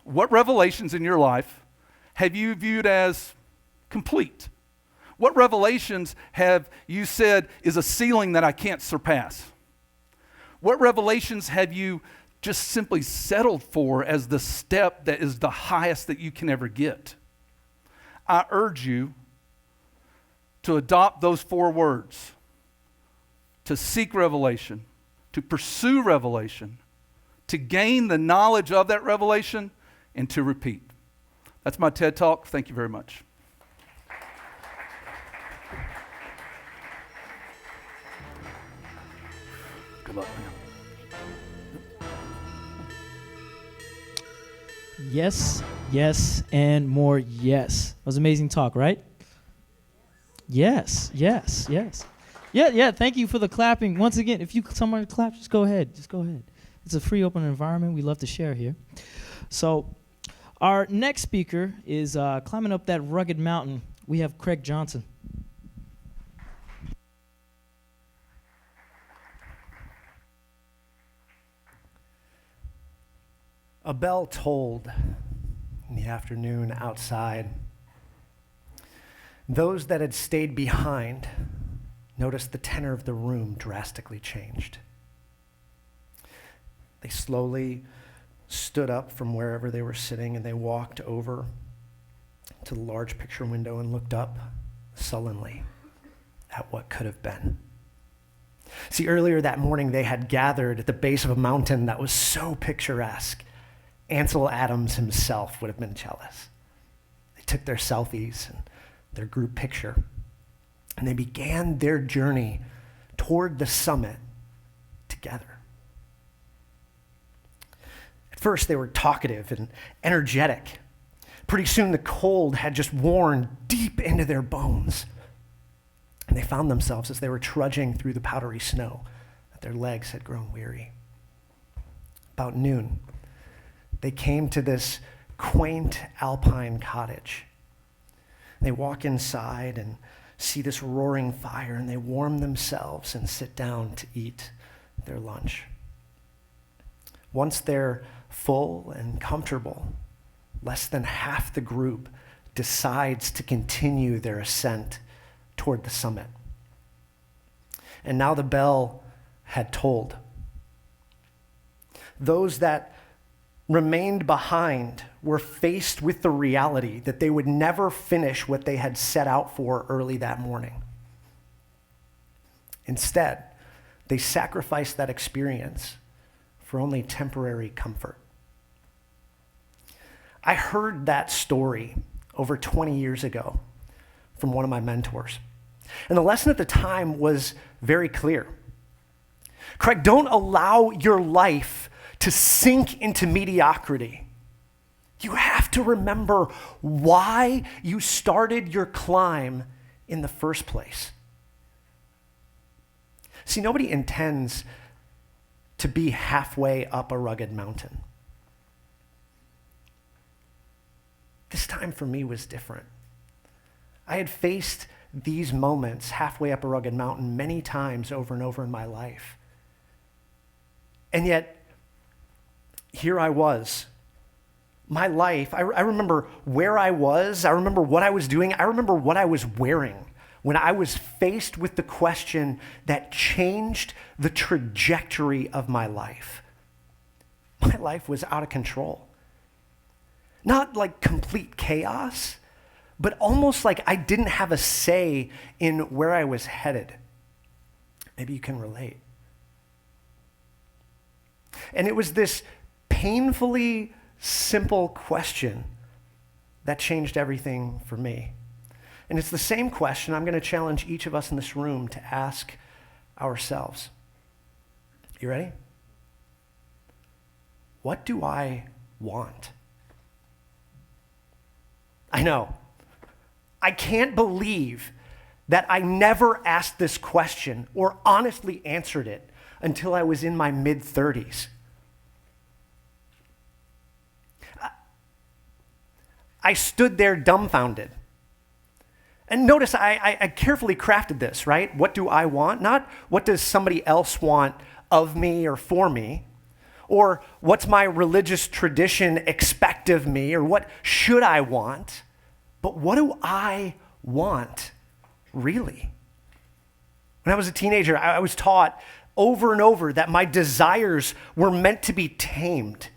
what revelations in your life have you viewed as complete? What revelations have you said is a ceiling that I can't surpass? What revelations have you just simply settled for as the step that is the highest that you can ever get? I urge you to adopt those 4 words, to seek revelation, to pursue revelation, to gain the knowledge of that revelation, and to repeat. That's my TED Talk. Thank you very much. Good luck, man. Yes, yes, and more yes. That was an amazing talk, right? Yes, yes, yes. Yeah, thank you for the clapping. Once again, if someone clap, just go ahead. It's a free, open environment. We love to share here. So our next speaker is climbing up that rugged mountain. We have Craig Johnson. A bell tolled in the afternoon outside. Those that had stayed behind noticed the tenor of the room drastically changed. They slowly stood up from wherever they were sitting and they walked over to the large picture window and looked up sullenly at what could have been. See, earlier that morning they had gathered at the base of a mountain that was so picturesque, Ansel Adams himself would have been jealous. They took their selfies and their group picture, and they began their journey toward the summit together. At first, they were talkative and energetic. Pretty soon, the cold had just worn deep into their bones, and they found themselves as they were trudging through the powdery snow that their legs had grown weary. About noon, they came to this quaint alpine cottage. They walk inside and see this roaring fire, and they warm themselves and sit down to eat their lunch. Once they're full and comfortable, less than half the group decides to continue their ascent toward the summit. And now the bell had tolled. Those that remained behind were faced with the reality that they would never finish what they had set out for early that morning. Instead, they sacrificed that experience for only temporary comfort. I heard that story over 20 years ago from one of my mentors. And the lesson at the time was very clear. Craig, don't allow your life to sink into mediocrity. You have to remember why you started your climb in the first place. See, nobody intends to be halfway up a rugged mountain. This time for me was different. I had faced these moments halfway up a rugged mountain many times over and over in my life. And yet, here I was. My life, I remember where I was, I remember what I was doing, I remember what I was wearing when I was faced with the question that changed the trajectory of my life. My life was out of control. Not like complete chaos, but almost like I didn't have a say in where I was headed. Maybe you can relate. And it was this painfully simple question that changed everything for me. And it's the same question I'm going to challenge each of us in this room to ask ourselves. You ready? What do I want? I know. I can't believe that I never asked this question or honestly answered it until I was in my mid-30s. I stood there dumbfounded. And notice I carefully crafted this, right? What do I want? Not what does somebody else want of me or for me, or what's my religious tradition expect of me, or what should I want, but what do I want really? When I was a teenager, I was taught over and over that my desires were meant to be tamed.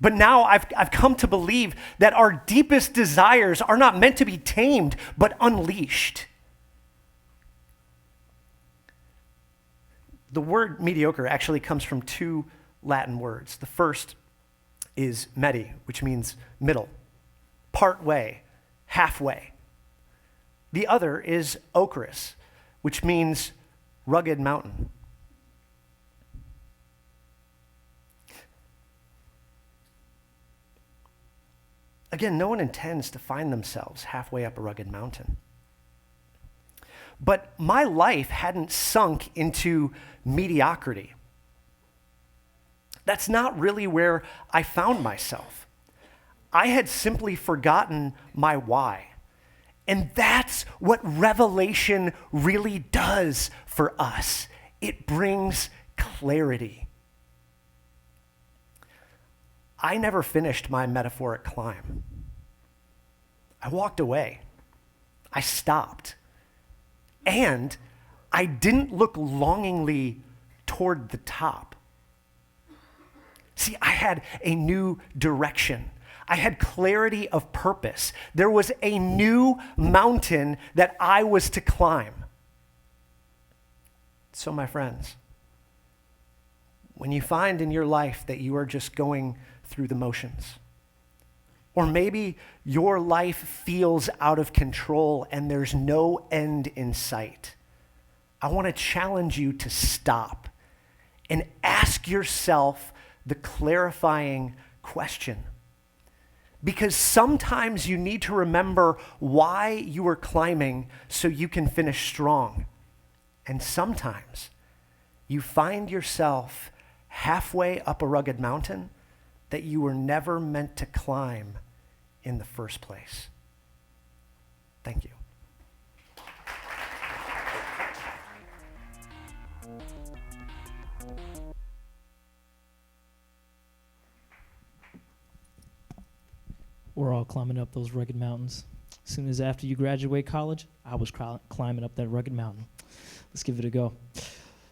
But now I've come to believe that our deepest desires are not meant to be tamed, but unleashed. The word mediocre actually comes from two Latin words. The first is medi, which means middle, part way, halfway. The other is ochreous, which means rugged mountain. Again, no one intends to find themselves halfway up a rugged mountain. But my life hadn't sunk into mediocrity. That's not really where I found myself. I had simply forgotten my why. And that's what revelation really does for us. It brings clarity. I never finished my metaphoric climb. I walked away. I stopped. And I didn't look longingly toward the top. See, I had a new direction. I had clarity of purpose. There was a new mountain that I was to climb. So, my friends, when you find in your life that you are just going through the motions, or maybe your life feels out of control and there's no end in sight, I want to challenge you to stop and ask yourself the clarifying question. Because sometimes you need to remember why you are climbing so you can finish strong. And sometimes you find yourself halfway up a rugged mountain that you were never meant to climb in the first place. Thank you. We're all climbing up those rugged mountains. As soon as after you graduate college, I was climbing up that rugged mountain. Let's give it a go.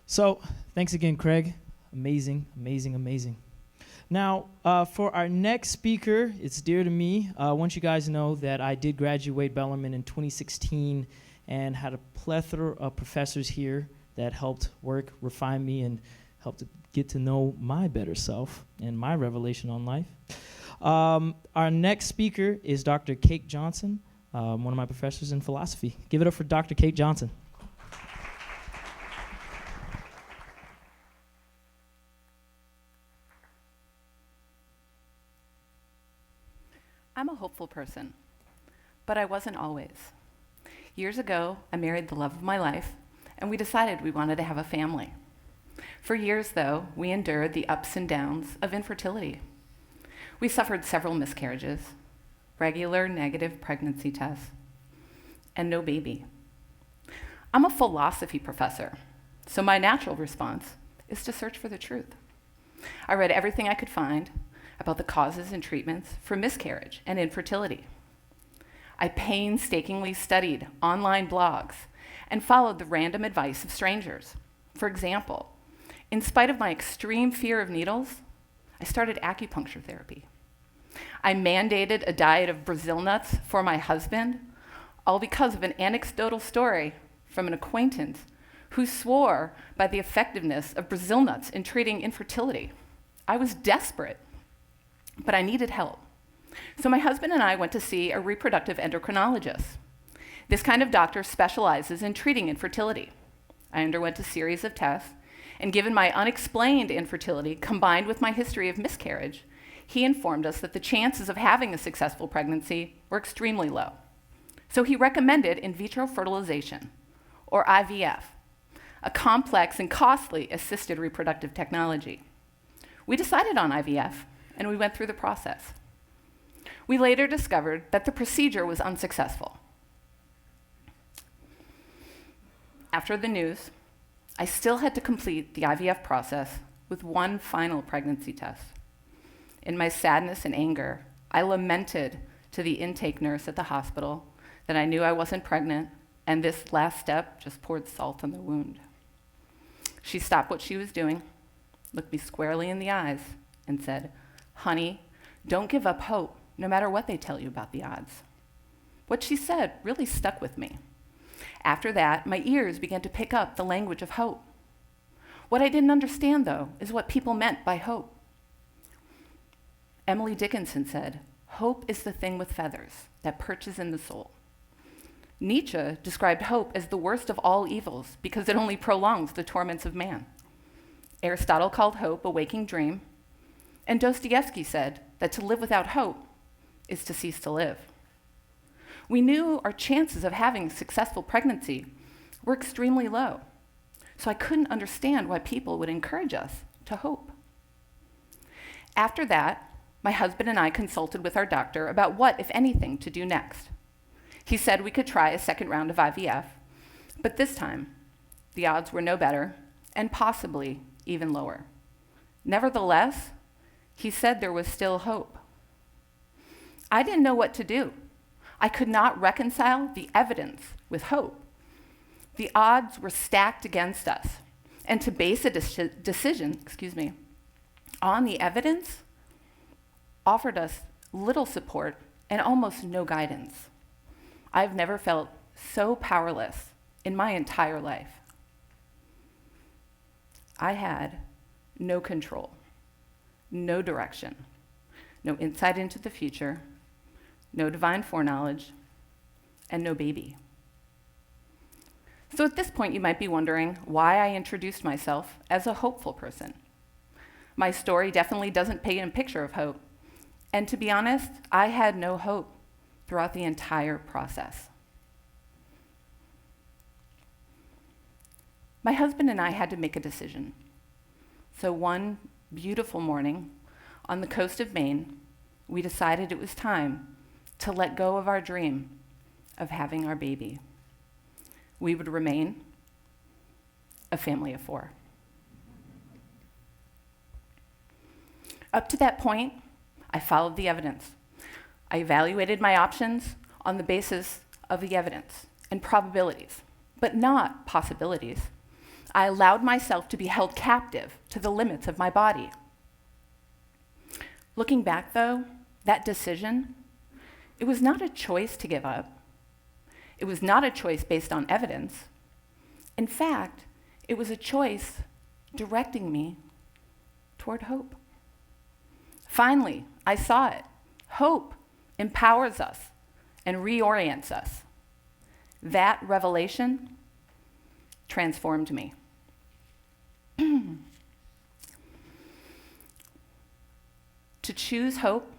So, thanks again, Craig. Amazing, amazing, amazing. Now, for our next speaker, it's dear to me. I want you guys to know that I did graduate Bellarmine in 2016 and had a plethora of professors here that helped work, refine me, and helped to get to know my better self and my revelation on life. Our next speaker is Dr. Kate Johnson, one of my professors in philosophy. Give it up for Dr. Kate Johnson. hopeful person, but I wasn't always. Years ago, I married the love of my life, and we decided we wanted to have a family. For years, though, we endured the ups and downs of infertility. We suffered several miscarriages, regular negative pregnancy tests, and no baby. I'm a philosophy professor, so my natural response is to search for the truth. I read everything I could find about the causes and treatments for miscarriage and infertility. I painstakingly studied online blogs and followed the random advice of strangers. For example, in spite of my extreme fear of needles, I started acupuncture therapy. I mandated a diet of Brazil nuts for my husband, all because of an anecdotal story from an acquaintance who swore by the effectiveness of Brazil nuts in treating infertility. I was desperate, but I needed help. So my husband and I went to see a reproductive endocrinologist. This kind of doctor specializes in treating infertility. I underwent a series of tests, and given my unexplained infertility combined with my history of miscarriage, he informed us that the chances of having a successful pregnancy were extremely low. So he recommended in vitro fertilization, or IVF, a complex and costly assisted reproductive technology. We decided on IVF, and we went through the process. We later discovered that the procedure was unsuccessful. After the news, I still had to complete the IVF process with one final pregnancy test. In my sadness and anger, I lamented to the intake nurse at the hospital that I knew I wasn't pregnant, and this last step just poured salt on the wound. She stopped what she was doing, looked me squarely in the eyes, and said, "Honey, don't give up hope, no matter what they tell you about the odds." What she said really stuck with me. After that, my ears began to pick up the language of hope. What I didn't understand, though, is what people meant by hope. Emily Dickinson said, "Hope is the thing with feathers that perches in the soul." Nietzsche described hope as the worst of all evils because it only prolongs the torments of man. Aristotle called hope a waking dream, and Dostoevsky said that to live without hope is to cease to live. We knew our chances of having a successful pregnancy were extremely low, so I couldn't understand why people would encourage us to hope. After that, my husband and I consulted with our doctor about what, if anything, to do next. He said we could try a second round of IVF, but this time, the odds were no better and possibly even lower. Nevertheless, he said there was still hope. I didn't know what to do. I could not reconcile the evidence with hope. The odds were stacked against us, and to base a decision on the evidence offered us little support and almost no guidance. I've never felt so powerless in my entire life. I had no control, no direction, no insight into the future, no divine foreknowledge, and no baby. So at this point, you might be wondering why I introduced myself as a hopeful person. My story definitely doesn't paint a picture of hope, and to be honest, I had no hope throughout the entire process. My husband and I had to make a decision. So one beautiful morning on the coast of Maine, we decided it was time to let go of our dream of having our baby. We would remain a family of 4. Up to that point, I followed the evidence. I evaluated my options on the basis of the evidence and probabilities, but not possibilities. I allowed myself to be held captive to the limits of my body. Looking back, though, that decision, it was not a choice to give up. It was not a choice based on evidence. In fact, it was a choice directing me toward hope. Finally, I saw it. Hope empowers us and reorients us. That revelation transformed me. To choose hope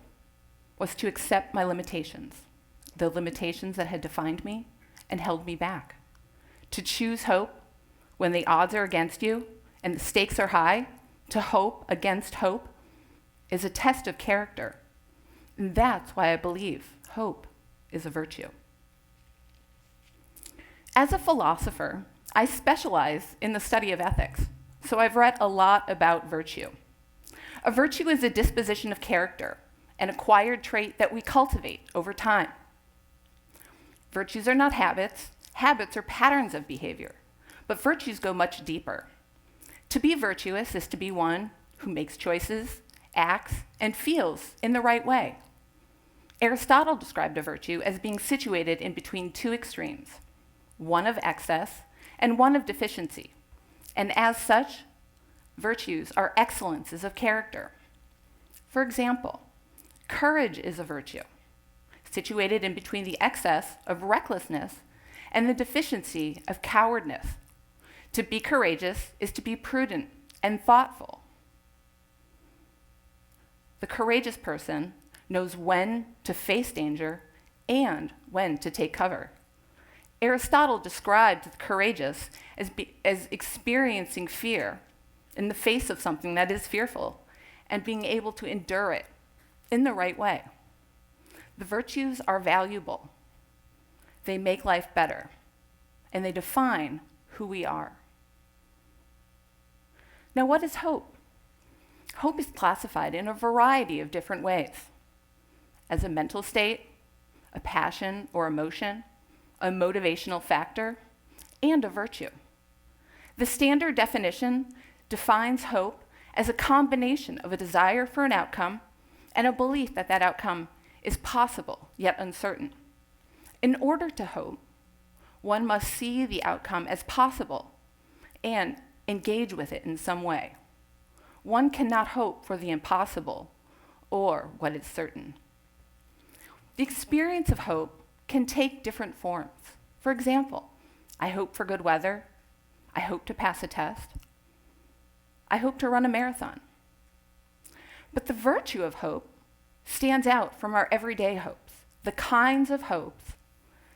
was to accept my limitations, the limitations that had defined me and held me back. To choose hope when the odds are against you and the stakes are high, to hope against hope, is a test of character. And that's why I believe hope is a virtue. As a philosopher, I specialize in the study of ethics, so I've read a lot about virtue. A virtue is a disposition of character, an acquired trait that we cultivate over time. Virtues are not habits. Habits are patterns of behavior, but virtues go much deeper. To be virtuous is to be one who makes choices, acts, and feels in the right way. Aristotle described a virtue as being situated in between two extremes, one of excess and one of deficiency, and as such, virtues are excellences of character. For example, courage is a virtue, situated in between the excess of recklessness and the deficiency of cowardness. To be courageous is to be prudent and thoughtful. The courageous person knows when to face danger and when to take cover. Aristotle described the courageous as experiencing fear in the face of something that is fearful and being able to endure it in the right way. The virtues are valuable. They make life better, and they define who we are. Now, what is hope? Hope is classified in a variety of different ways: as a mental state, a passion or emotion, a motivational factor, and a virtue. The standard definition defines hope as a combination of a desire for an outcome and a belief that that outcome is possible yet uncertain. In order to hope, one must see the outcome as possible and engage with it in some way. One cannot hope for the impossible or what is certain. The experience of hope can take different forms. For example, I hope for good weather. I hope to pass a test. I hope to run a marathon. But the virtue of hope stands out from our everyday hopes, the kinds of hopes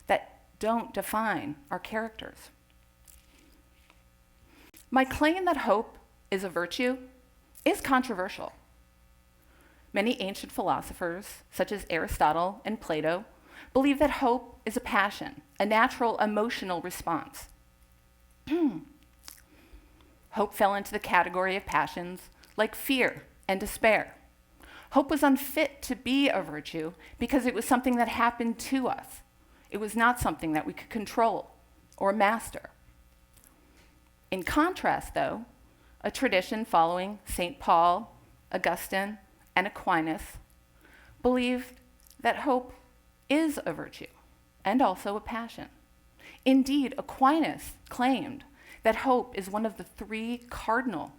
that don't define our characters. My claim that hope is a virtue is controversial. Many ancient philosophers, such as Aristotle and Plato, believe that hope is a passion, a natural emotional response. Hope fell into the category of passions like fear and despair. Hope was unfit to be a virtue because it was something that happened to us. It was not something that we could control or master. In contrast, though, a tradition following St. Paul, Augustine, and Aquinas believed that hope is a virtue and also a passion. Indeed, Aquinas claimed that hope is one of the three cardinal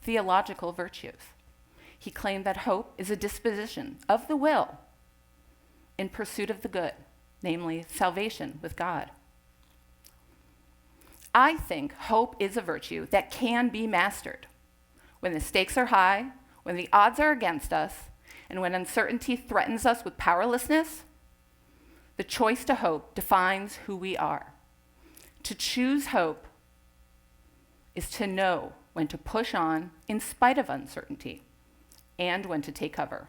theological virtues. He claimed that hope is a disposition of the will in pursuit of the good, namely salvation with God. I think hope is a virtue that can be mastered. When the stakes are high, when the odds are against us, and when uncertainty threatens us with powerlessness, the choice to hope defines who we are. To choose hope is to know when to push on in spite of uncertainty and when to take cover.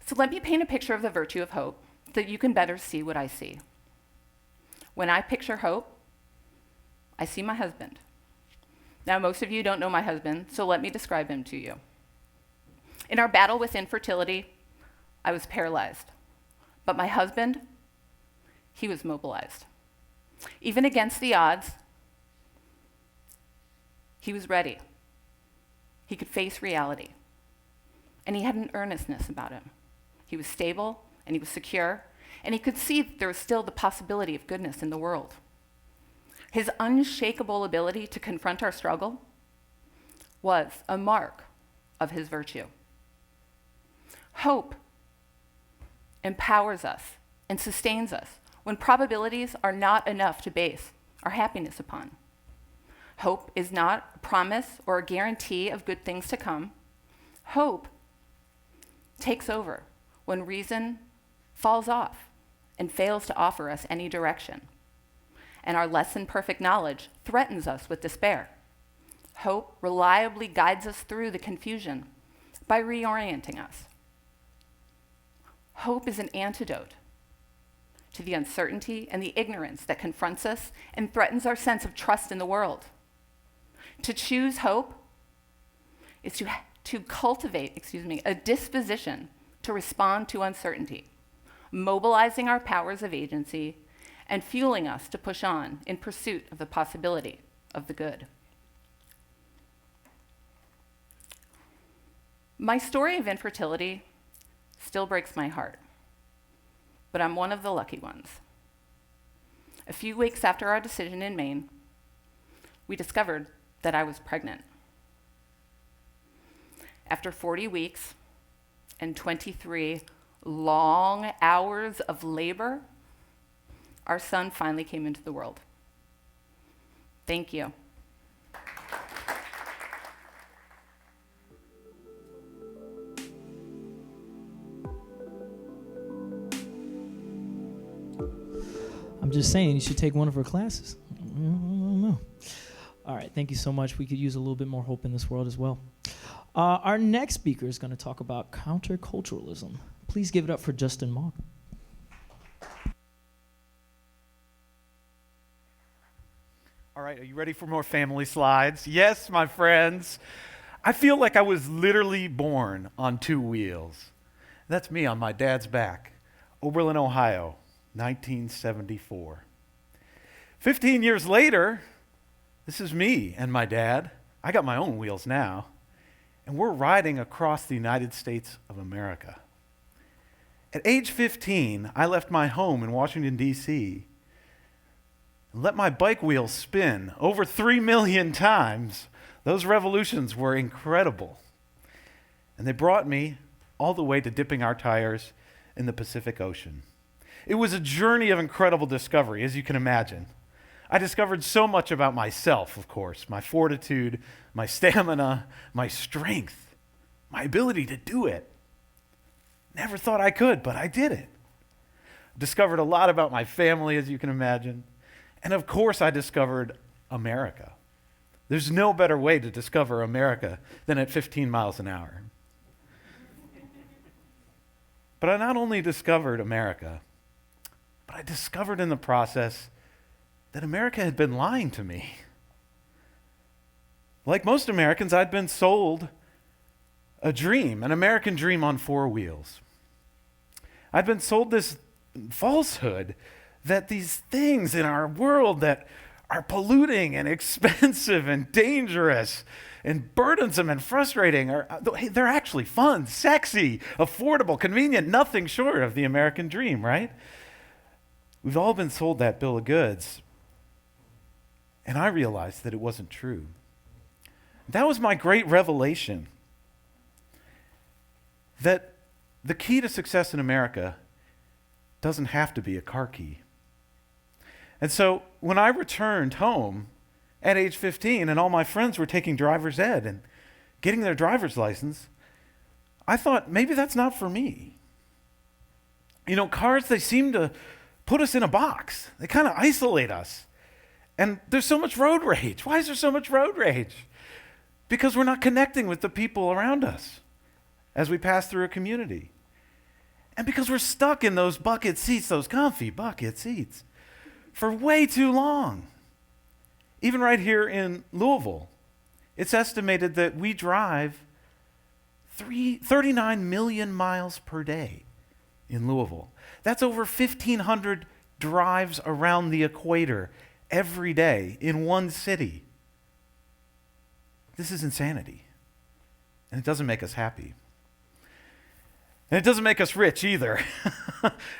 So let me paint a picture of the virtue of hope so that you can better see what I see. When I picture hope, I see my husband. Now, most of you don't know my husband, so let me describe him to you. In our battle with infertility, I was paralyzed. But my husband, he was mobilized. Even against the odds, he was ready. He could face reality. And he had an earnestness about him. He was stable, and he was secure, and he could see that there was still the possibility of goodness in the world. His unshakable ability to confront our struggle was a mark of his virtue. Hope empowers us and sustains us when probabilities are not enough to base our happiness upon. Hope is not a promise or a guarantee of good things to come. Hope takes over when reason falls off and fails to offer us any direction, and our less than perfect knowledge threatens us with despair. Hope reliably guides us through the confusion by reorienting us. Hope is an antidote to the uncertainty and the ignorance that confronts us and threatens our sense of trust in the world. To choose hope is to cultivate, a disposition to respond to uncertainty, mobilizing our powers of agency and fueling us to push on in pursuit of the possibility of the good. My story of infertility still breaks my heart, but I'm one of the lucky ones. A few weeks after our decision in Maine, we discovered that I was pregnant. After 40 weeks and 23 long hours of labor, our son finally came into the world. Thank you. I'm just saying, you should take one of her classes. I don't know. All right, thank you so much. We could use a little bit more hope in this world as well. Our next speaker is going to talk about counterculturalism. Please give it up for Justin Mogg. All right, are you ready for more family slides? Yes, my friends. I feel like I was literally born on two wheels. That's me on my dad's back. Oberlin, Ohio, 1974. 15 years later, this is me and my dad. I got my own wheels now. And we're riding across the United States of America. At age 15, I left my home in Washington, D.C., and let my bike wheels spin over 3 million times. Those revolutions were incredible. And they brought me all the way to dipping our tires in the Pacific Ocean. It was a journey of incredible discovery, as you can imagine. I discovered so much about myself, of course, my fortitude, my stamina, my strength, my ability to do it. Never thought I could, but I did it. Discovered a lot about my family, as you can imagine. And of course, I discovered America. There's no better way to discover America than at 15 miles an hour. But I not only discovered America, but I discovered in the process that America had been lying to me. Like most Americans, I'd been sold a dream, an American dream on four wheels. I'd been sold this falsehood that these things in our world that are polluting and expensive and dangerous and burdensome and frustrating they're actually fun, sexy, affordable, convenient, nothing short of the American dream, right? We've all been sold that bill of goods. And I realized that it wasn't true. That was my great revelation. That the key to success in America doesn't have to be a car key. And so when I returned home at age 15 and all my friends were taking driver's ed and getting their driver's license, I thought maybe that's not for me. You know, cars, they seem to put us in a box. They kind of isolate us. And there's so much road rage. Why is there so much road rage? Because we're not connecting with the people around us as we pass through a community. And because we're stuck in those bucket seats, those comfy bucket seats, for way too long. Even right here in Louisville, it's estimated that we drive 39 million miles per day in Louisville. That's over 1,500 drives around the equator every day in one city. This is insanity. And it doesn't make us happy. And it doesn't make us rich either.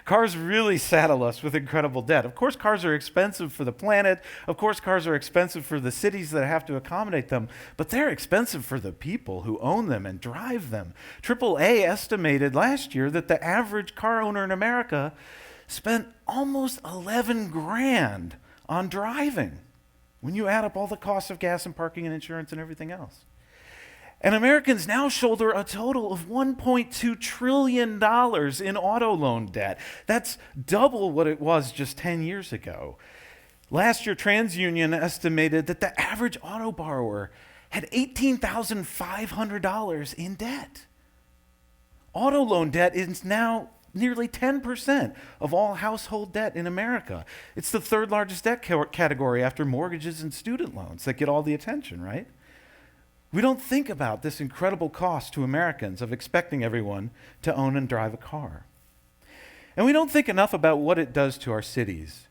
Cars really saddle us with incredible debt. Of course, cars are expensive for the planet. Of course, cars are expensive for the cities that have to accommodate them. But they're expensive for the people who own them and drive them. AAA estimated last year that the average car owner in America spent almost 11 grand on driving when you add up all the costs of gas and parking and insurance and everything else. And Americans now shoulder a total of $1.2 trillion in auto loan debt. That's double what it was just 10 years ago. Last year, TransUnion estimated that the average auto borrower had $18,500 in debt. Auto loan debt is now nearly 10% of all household debt in America. It's the third largest debt category after mortgages and student loans that get all the attention, right? We don't think about this incredible cost to Americans of expecting everyone to own and drive a car. And we don't think enough about what it does to our cities.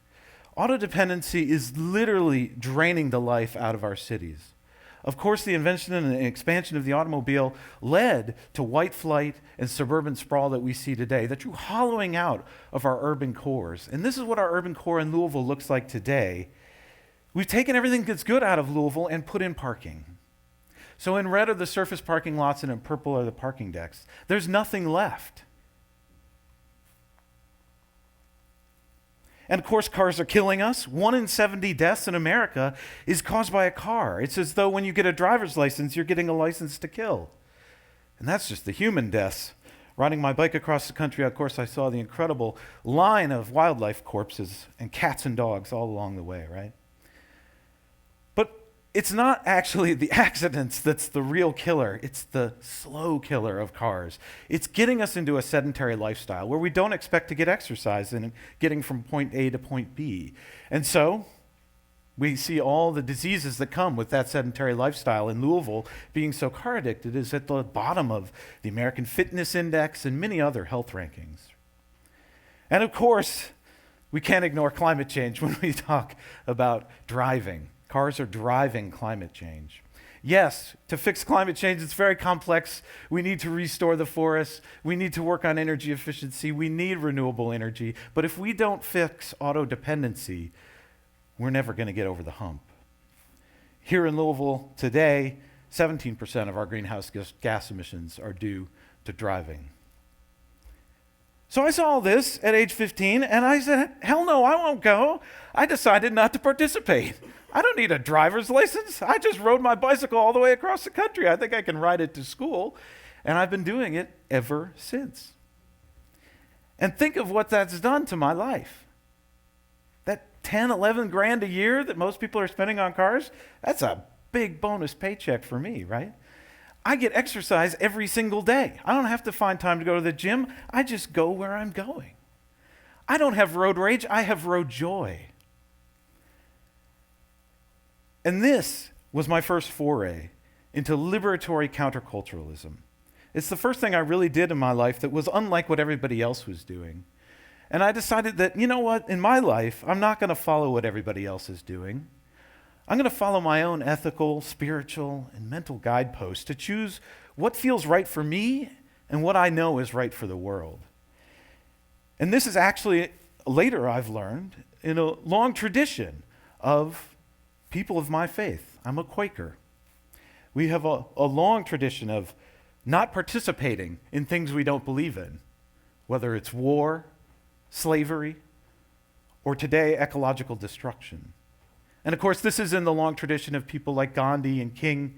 Auto dependency is literally draining the life out of our cities. Of course, the invention and expansion of the automobile led to white flight and suburban sprawl that we see today, the true hollowing out of our urban cores. And this is what our urban core in Louisville looks like today. We've taken everything that's good out of Louisville and put in parking. So in red are the surface parking lots and in purple are the parking decks. There's nothing left. And of course, cars are killing us. 1 in 70 deaths in America is caused by a car. It's as though when you get a driver's license, you're getting a license to kill. And that's just the human deaths. Riding my bike across the country, of course, I saw the incredible line of wildlife corpses and cats and dogs all along the way, right? But it's not actually the accidents that's the real killer. It's the slow killer of cars. It's getting us into a sedentary lifestyle where we don't expect to get exercise and getting from point A to point B. And so we see all the diseases that come with that sedentary lifestyle. In Louisville, being so car addicted is at the bottom of the American Fitness Index and many other health rankings. And of course, we can't ignore climate change when we talk about driving. Cars are driving climate change. Yes, to fix climate change, it's very complex. We need to restore the forests. We need to work on energy efficiency. We need renewable energy. But if we don't fix auto dependency, we're never going to get over the hump. Here in Louisville today, 17% of our greenhouse gas emissions are due to driving. So I saw all this at age 15, and I said, hell no, I won't go. I decided not to participate. I don't need a driver's license. I just rode my bicycle all the way across the country. I think I can ride it to school, and I've been doing it ever since. And think of what that's done to my life. That 10, 11 grand a year that most people are spending on cars, that's a big bonus paycheck for me, right? I get exercise every single day. I don't have to find time to go to the gym. I just go where I'm going. I don't have road rage. I have road joy. And this was my first foray into liberatory counterculturalism. It's the first thing I really did in my life that was unlike what everybody else was doing. And I decided that, you know what, in my life, I'm not going to follow what everybody else is doing. I'm going to follow my own ethical, spiritual, and mental guideposts to choose what feels right for me and what I know is right for the world. And this is actually, later I've learned, in a long tradition of people of my faith. I'm a Quaker. We have a long tradition of not participating in things we don't believe in, whether it's war, slavery, or today, ecological destruction. And of course, this is in the long tradition of people like Gandhi and King,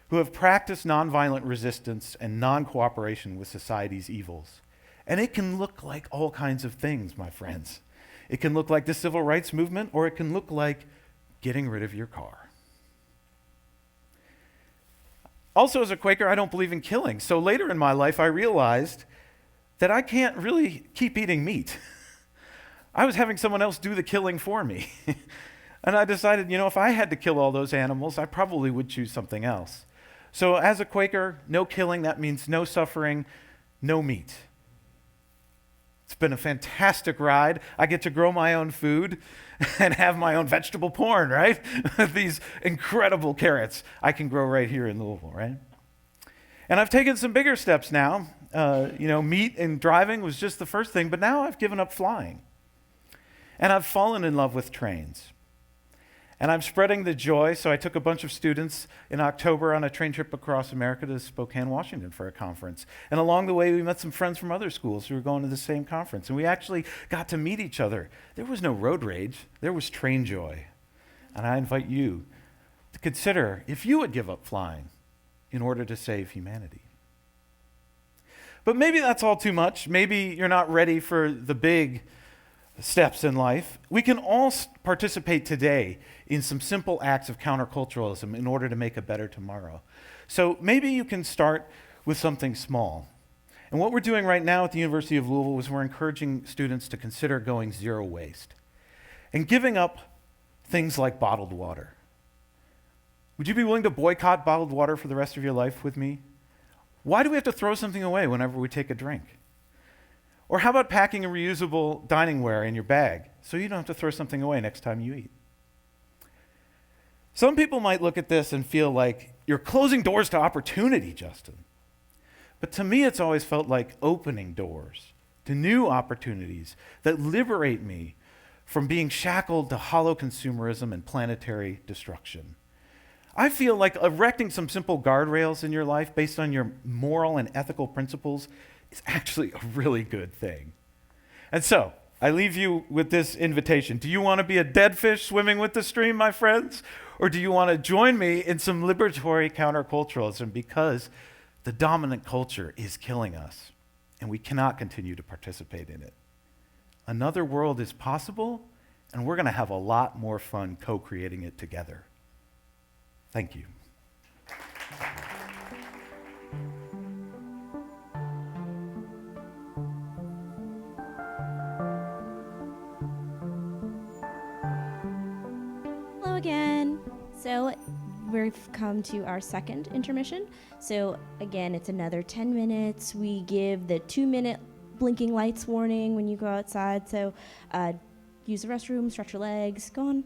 who have practiced nonviolent resistance and non-cooperation with society's evils. And it can look like all kinds of things, my friends. It can look like the civil rights movement, or it can look like getting rid of your car. Also, as a Quaker, I don't believe in killing. So later in my life, I realized that I can't really keep eating meat. I was having someone else do the killing for me. And I decided, if I had to kill all those animals, I probably would choose something else. So as a Quaker, no killing, that means no suffering, no meat. It's been a fantastic ride. I get to grow my own food and have my own vegetable porn, right? These incredible carrots I can grow right here in Louisville, right? And I've taken some bigger steps now. Meat and driving was just the first thing, but now I've given up flying. And I've fallen in love with trains. And I'm spreading the joy, so I took a bunch of students in October on a train trip across America to Spokane, Washington for a conference. And along the way, we met some friends from other schools who were going to the same conference. And we actually got to meet each other. There was no road rage. There was train joy. And I invite you to consider if you would give up flying in order to save humanity. But maybe that's all too much. Maybe you're not ready for the big steps in life. We can all participate today in some simple acts of counterculturalism in order to make a better tomorrow. So maybe you can start with something small. And what we're doing right now at the University of Louisville is we're encouraging students to consider going zero waste and giving up things like bottled water. Would you be willing to boycott bottled water for the rest of your life with me? Why do we have to throw something away whenever we take a drink? Or how about packing a reusable dining ware in your bag so you don't have to throw something away next time you eat? Some people might look at this and feel like you're closing doors to opportunity, Justin. But to me, it's always felt like opening doors to new opportunities that liberate me from being shackled to hollow consumerism and planetary destruction. I feel like erecting some simple guardrails in your life based on your moral and ethical principles is actually a really good thing. And so, I leave you with this invitation. Do you want to be a dead fish swimming with the stream, my friends? Or do you want to join me in some liberatory counterculturalism, because the dominant culture is killing us and we cannot continue to participate in it? Another world is possible, and we're going to have a lot more fun co-creating it together. Thank you. Hello again. So we've come to our second intermission. So again, it's another 10 minutes. We give the 2-minute blinking lights warning when you go outside. So use the restroom, stretch your legs, go on.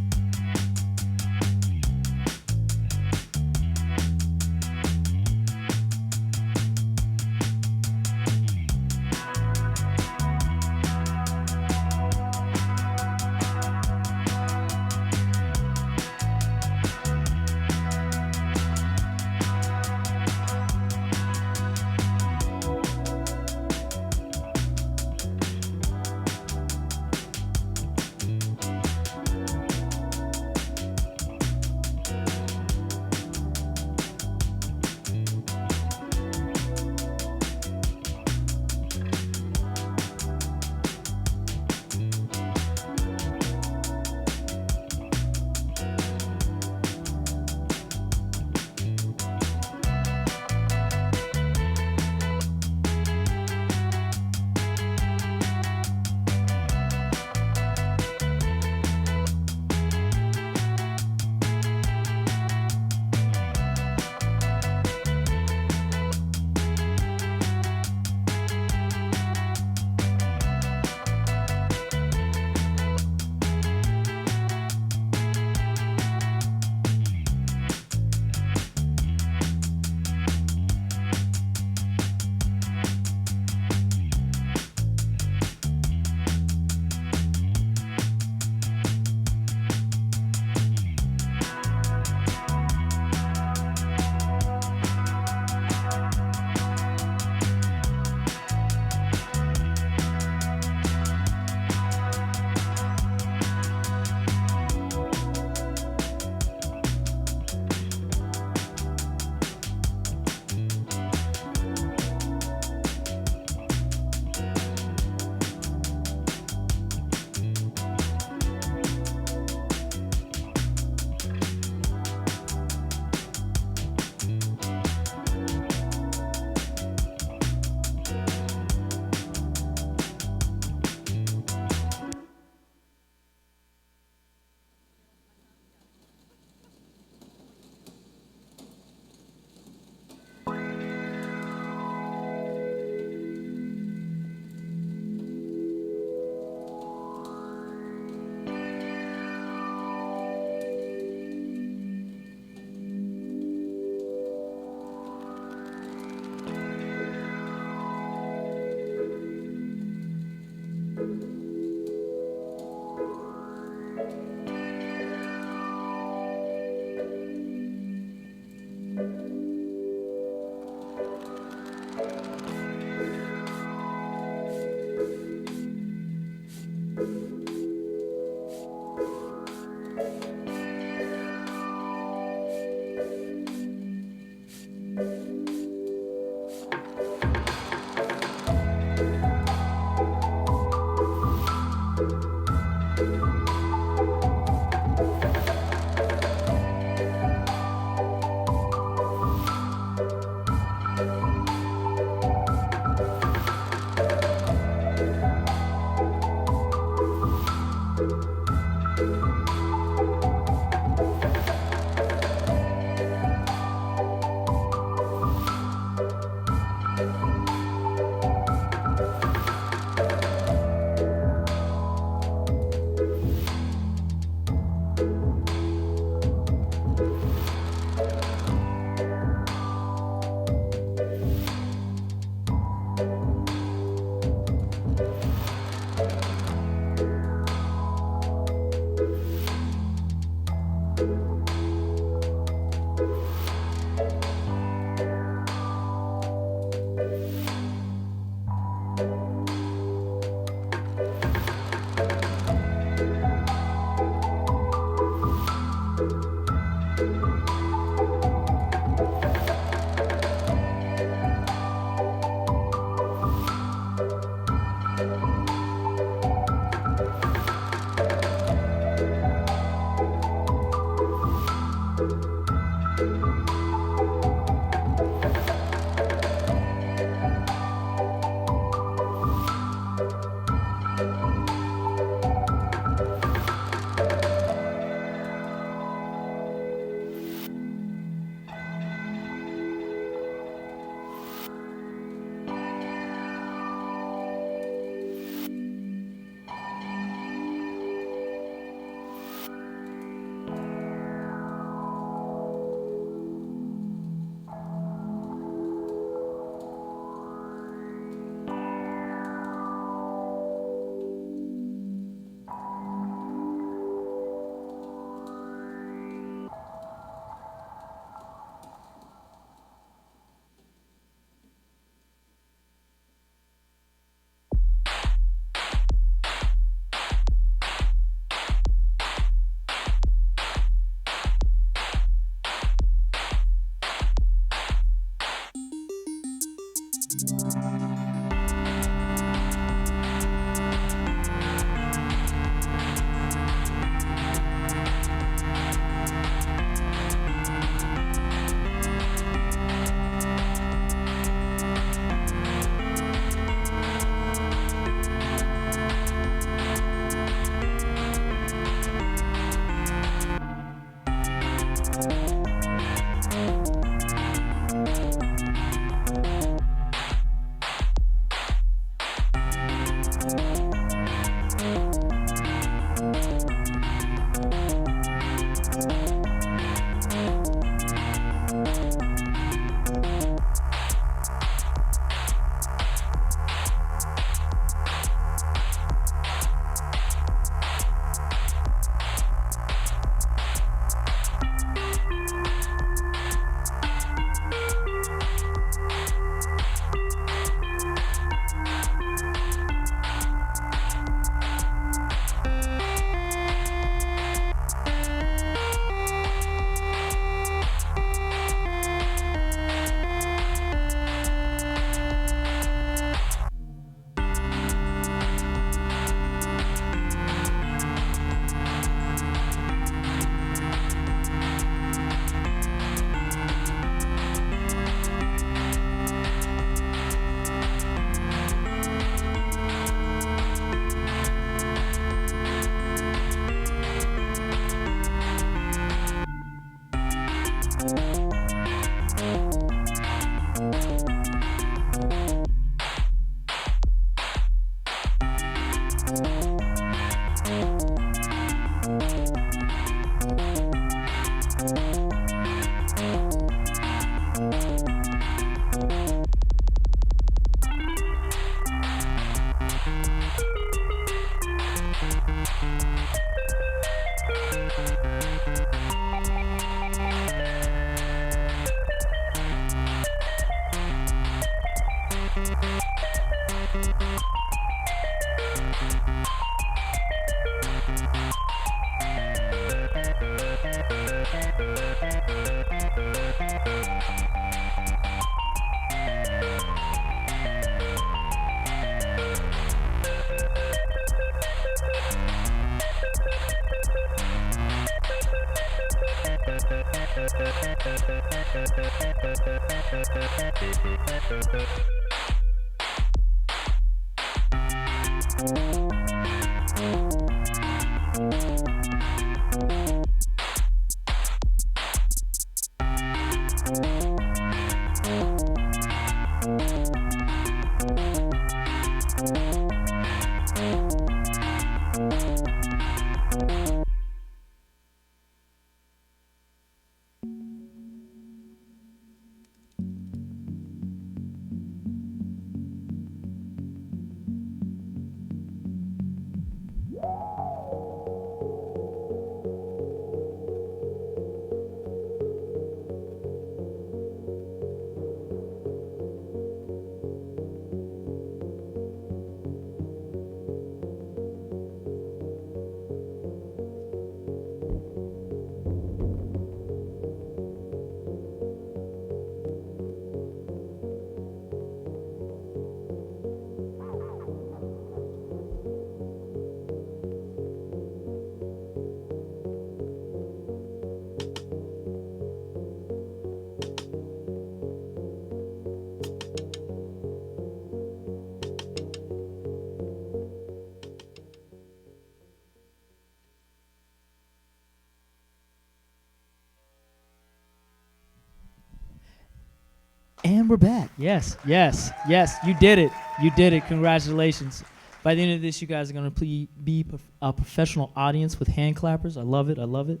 And we're back. Yes, yes, yes. You did it. You did it. Congratulations. By the end of this, you guys are going to be a professional audience with hand clappers. I love it. I love it.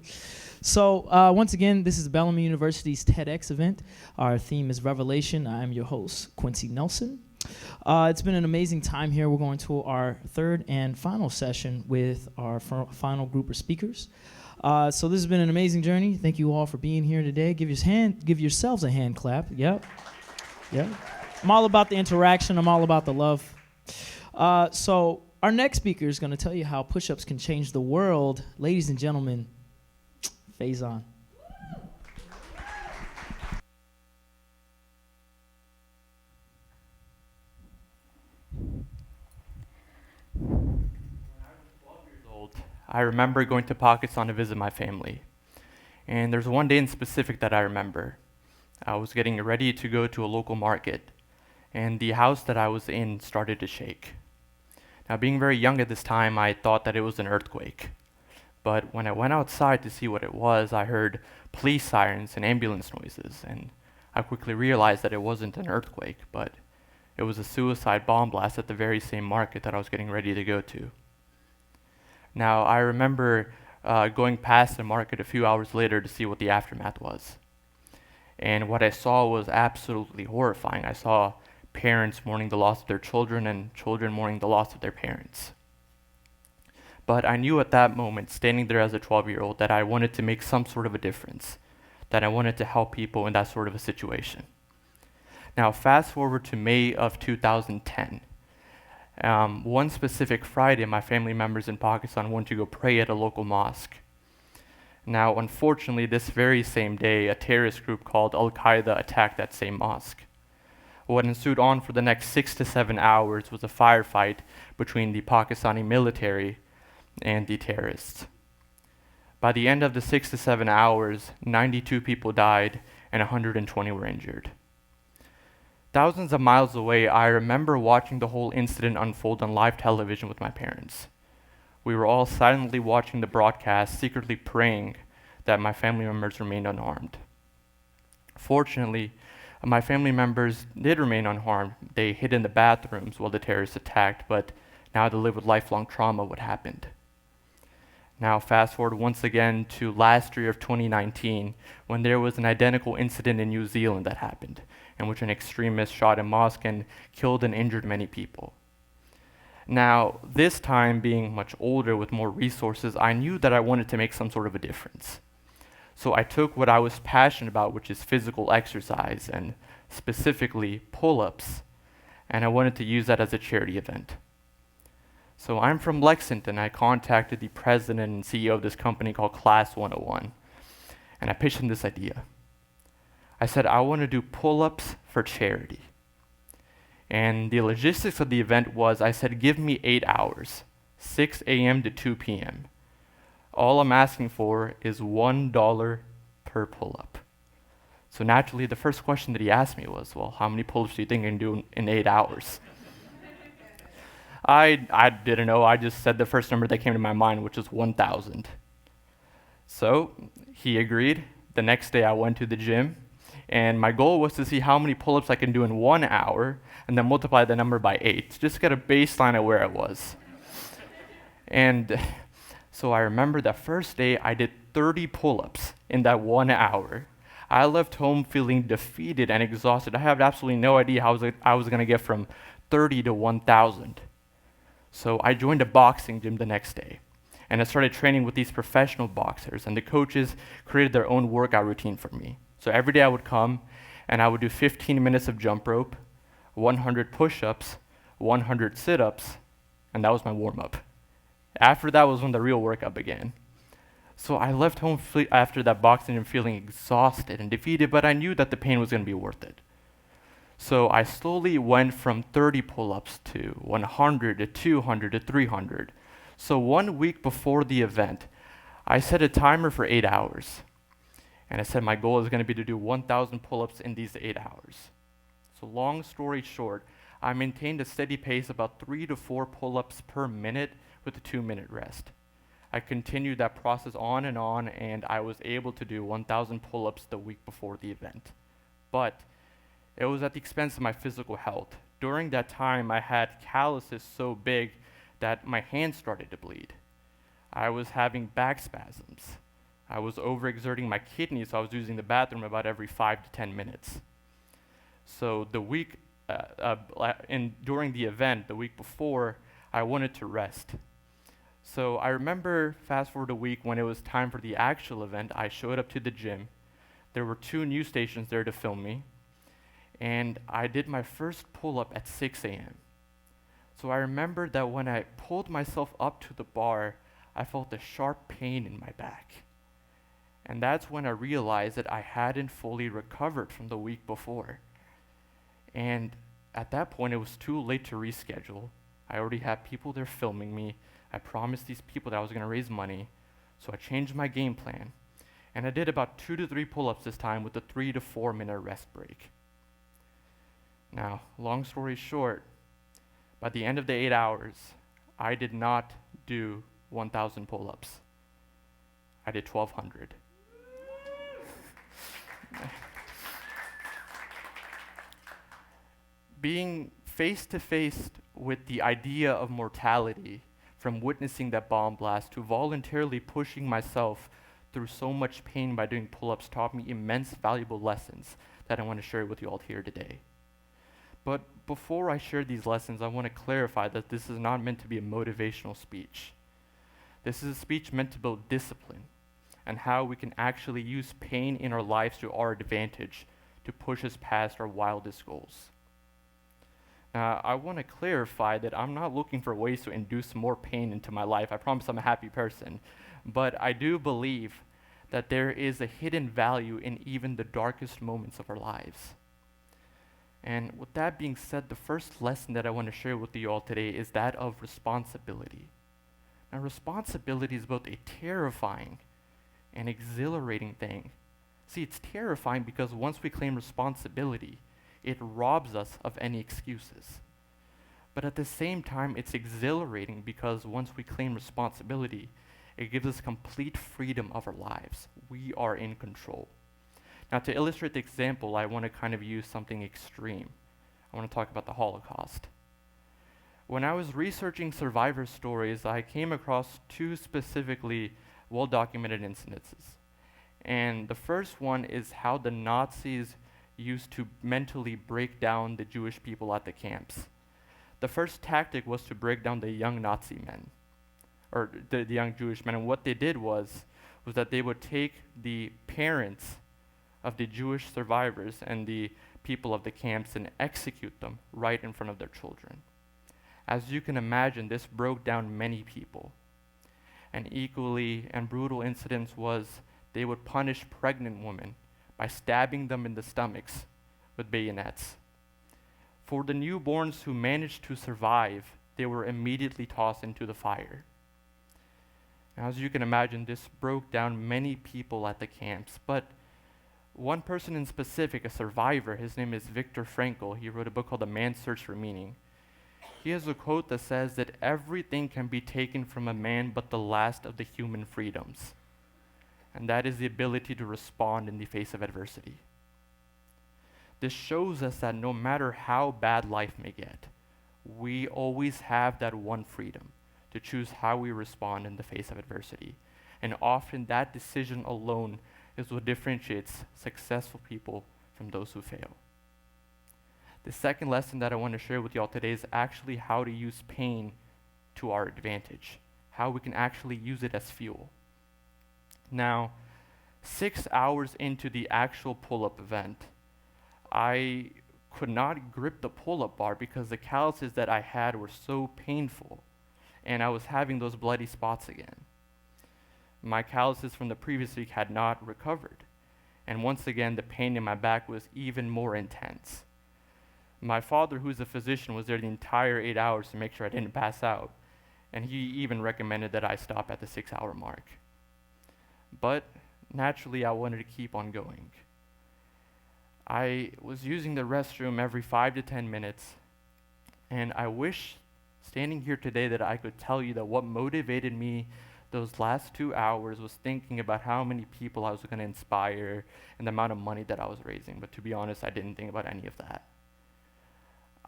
So once again, this is Bellamy University's TEDx event. Our theme is Revelation. I'm your host, Quincy Nelson. It's been an amazing time here. We're going to our third and final session with our final group of speakers. So this has been an amazing journey. Thank you all for being here today. Give yourselves a hand clap. Yep. Yep. I'm all about the interaction. I'm all about the love. So our next speaker is going to tell you how push-ups can change the world. Ladies and gentlemen, Faizan. I remember going to Pakistan to visit my family. And there's one day in specific that I remember. I was getting ready to go to a local market, and the house that I was in started to shake. Now, being very young at this time, I thought that it was an earthquake. But when I went outside to see what it was, I heard police sirens and ambulance noises, and I quickly realized that it wasn't an earthquake, but it was a suicide bomb blast at the very same market that I was getting ready to go to. Now, I remember going past the market a few hours later to see what the aftermath was. And what I saw was absolutely horrifying. I saw parents mourning the loss of their children and children mourning the loss of their parents. But I knew at that moment, standing there as a 12-year-old, that I wanted to make some sort of a difference, that I wanted to help people in that sort of a situation. Now, fast forward to May of 2010. One specific Friday, my family members in Pakistan went to go pray at a local mosque. Now, unfortunately, this very same day, a terrorist group called Al-Qaeda attacked that same mosque. What ensued on for the next 6 to 7 hours was a firefight between the Pakistani military and the terrorists. By the end of the 6 to 7 hours, 92 people died and 120 were injured. Thousands of miles away, I remember watching the whole incident unfold on live television with my parents. We were all silently watching the broadcast, secretly praying that my family members remained unharmed. Fortunately, my family members did remain unharmed. They hid in the bathrooms while the terrorists attacked, but now they live with lifelong trauma of what happened. Now, fast forward once again to last year of 2019, when there was an identical incident in New Zealand that happened, in which an extremist shot a mosque and killed and injured many people. Now, this time being much older with more resources, I knew that I wanted to make some sort of a difference. So I took what I was passionate about, which is physical exercise, and specifically pull-ups, and I wanted to use that as a charity event. So I'm from Lexington. I contacted the president and CEO of this company called Class 101, and I pitched him this idea. I said, I want to do pull-ups for charity. And the logistics of the event was, I said, give me 8 hours, 6 a.m. to 2 p.m. All I'm asking for is $1 per pull-up. So naturally, the first question that he asked me was, well, how many pull-ups do you think I can do in 8 hours? I didn't know. I just said the first number that came to my mind, which was 1,000. So he agreed. The next day I went to the gym, and my goal was to see how many pull-ups I can do in 1 hour, and then multiply the number by 8, just to get a baseline of where it was. And so I remember that first day I did 30 pull-ups in that 1 hour. I left home feeling defeated and exhausted. I had absolutely no idea how I was going to get from 30 to 1,000. So I joined a boxing gym the next day, and I started training with these professional boxers, and the coaches created their own workout routine for me. So every day I would come, and I would do 15 minutes of jump rope, 100 push-ups, 100 sit-ups, and that was my warm-up. After that was when the real workout began. So I left home after that boxing gym feeling exhausted and defeated, but I knew that the pain was going to be worth it. So I slowly went from 30 pull-ups to 100 to 200 to 300. So 1 week before the event, I set a timer for 8 hours. And I said my goal is going to be to do 1,000 pull-ups in these 8 hours. So long story short, I maintained a steady pace, about 3 to 4 pull-ups per minute with a 2-minute rest. I continued that process on, and I was able to do 1,000 pull-ups the week before the event. But it was at the expense of my physical health. During that time, I had calluses so big that my hands started to bleed. I was having back spasms. I was overexerting my kidneys, so I was using the bathroom about every 5 to 10 minutes. So during the event, the week before, I wanted to rest. So I remember, fast forward a week, when it was time for the actual event, I showed up to the gym. There were 2 news stations there to film me, and I did my first pull-up at 6 a.m. So I remember that when I pulled myself up to the bar, I felt a sharp pain in my back. And that's when I realized that I hadn't fully recovered from the week before. And at that point, it was too late to reschedule. I already had people there filming me. I promised these people that I was going to raise money. So I changed my game plan. And I did about 2 to 3 pull-ups this time with a 3 to 4 minute rest break. Now, long story short, by the end of the 8 hours, I did not do 1,000 pull-ups. I did 1,200. Being face to face with the idea of mortality, from witnessing that bomb blast to voluntarily pushing myself through so much pain by doing pull-ups, taught me immense valuable lessons that I want to share with you all here today. But before I share these lessons, I want to clarify that this is not meant to be a motivational speech. This is a speech meant to build discipline and how we can actually use pain in our lives to our advantage to push us past our wildest goals. Now, I want to clarify that I'm not looking for ways to induce more pain into my life. I promise I'm a happy person. But I do believe that there is a hidden value in even the darkest moments of our lives. And with that being said, the first lesson that I want to share with you all today is that of responsibility. Now, responsibility is both a terrifying and exhilarating thing. See, it's terrifying because once we claim responsibility, it robs us of any excuses. But at the same time, it's exhilarating because once we claim responsibility, it gives us complete freedom of our lives. We are in control. Now, to illustrate the example, I want to kind of use something extreme. I want to talk about the Holocaust. When I was researching survivor stories, I came across 2 specifically well-documented incidences. And the first one is how the Nazis used to mentally break down the Jewish people at the camps. The first tactic was to break down the young Nazi men, or the young Jewish men. And what they did was that they would take the parents of the Jewish survivors and the people of the camps and execute them right in front of their children. As you can imagine, this broke down many people. An equally and brutal incident was they would punish pregnant women by stabbing them in the stomachs with bayonets. For the newborns who managed to survive, they were immediately tossed into the fire. Now, as you can imagine, this broke down many people at the camps, but one person in specific, a survivor, his name is Viktor Frankl. He wrote a book called The Man's Search for Meaning. He has a quote that says that everything can be taken from a man but the last of the human freedoms. And that is the ability to respond in the face of adversity. This shows us that no matter how bad life may get, we always have that one freedom to choose how we respond in the face of adversity. And often that decision alone is what differentiates successful people from those who fail. The second lesson that I want to share with y'all today is actually how to use pain to our advantage, how we can actually use it as fuel. Now, 6 hours into the actual pull-up event, I could not grip the pull-up bar because the calluses that I had were so painful, and I was having those bloody spots again. My calluses from the previous week had not recovered, and once again, the pain in my back was even more intense. My father, who's a physician, was there the entire 8 hours to make sure I didn't pass out, and he even recommended that I stop at the 6-hour mark. But naturally, I wanted to keep on going. I was using the restroom every 5 to 10 minutes, and I wish, standing here today, that I could tell you that what motivated me those last 2 hours was thinking about how many people I was going to inspire and the amount of money that I was raising. But to be honest, I didn't think about any of that.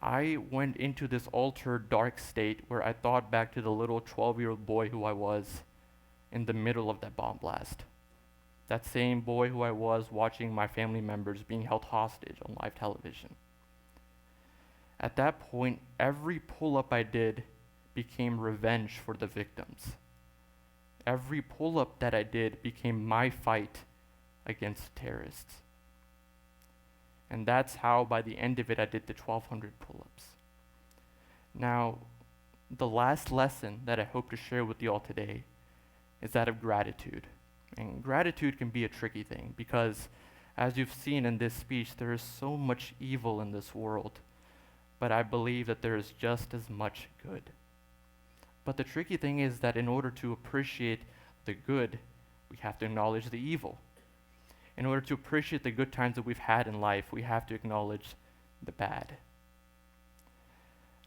I went into this altered, dark state where I thought back to the little 12-year-old boy who I was in the middle of that bomb blast. That same boy who I was watching my family members being held hostage on live television. At that point, every pull-up I did became revenge for the victims. Every pull-up that I did became my fight against terrorists. And that's how, by the end of it, I did the 1,200 pull-ups. Now, the last lesson that I hope to share with you all today is that of gratitude. And gratitude can be a tricky thing because, as you've seen in this speech, there is so much evil in this world, but I believe that there is just as much good. But the tricky thing is that in order to appreciate the good, we have to acknowledge the evil. In order to appreciate the good times that we've had in life, we have to acknowledge the bad.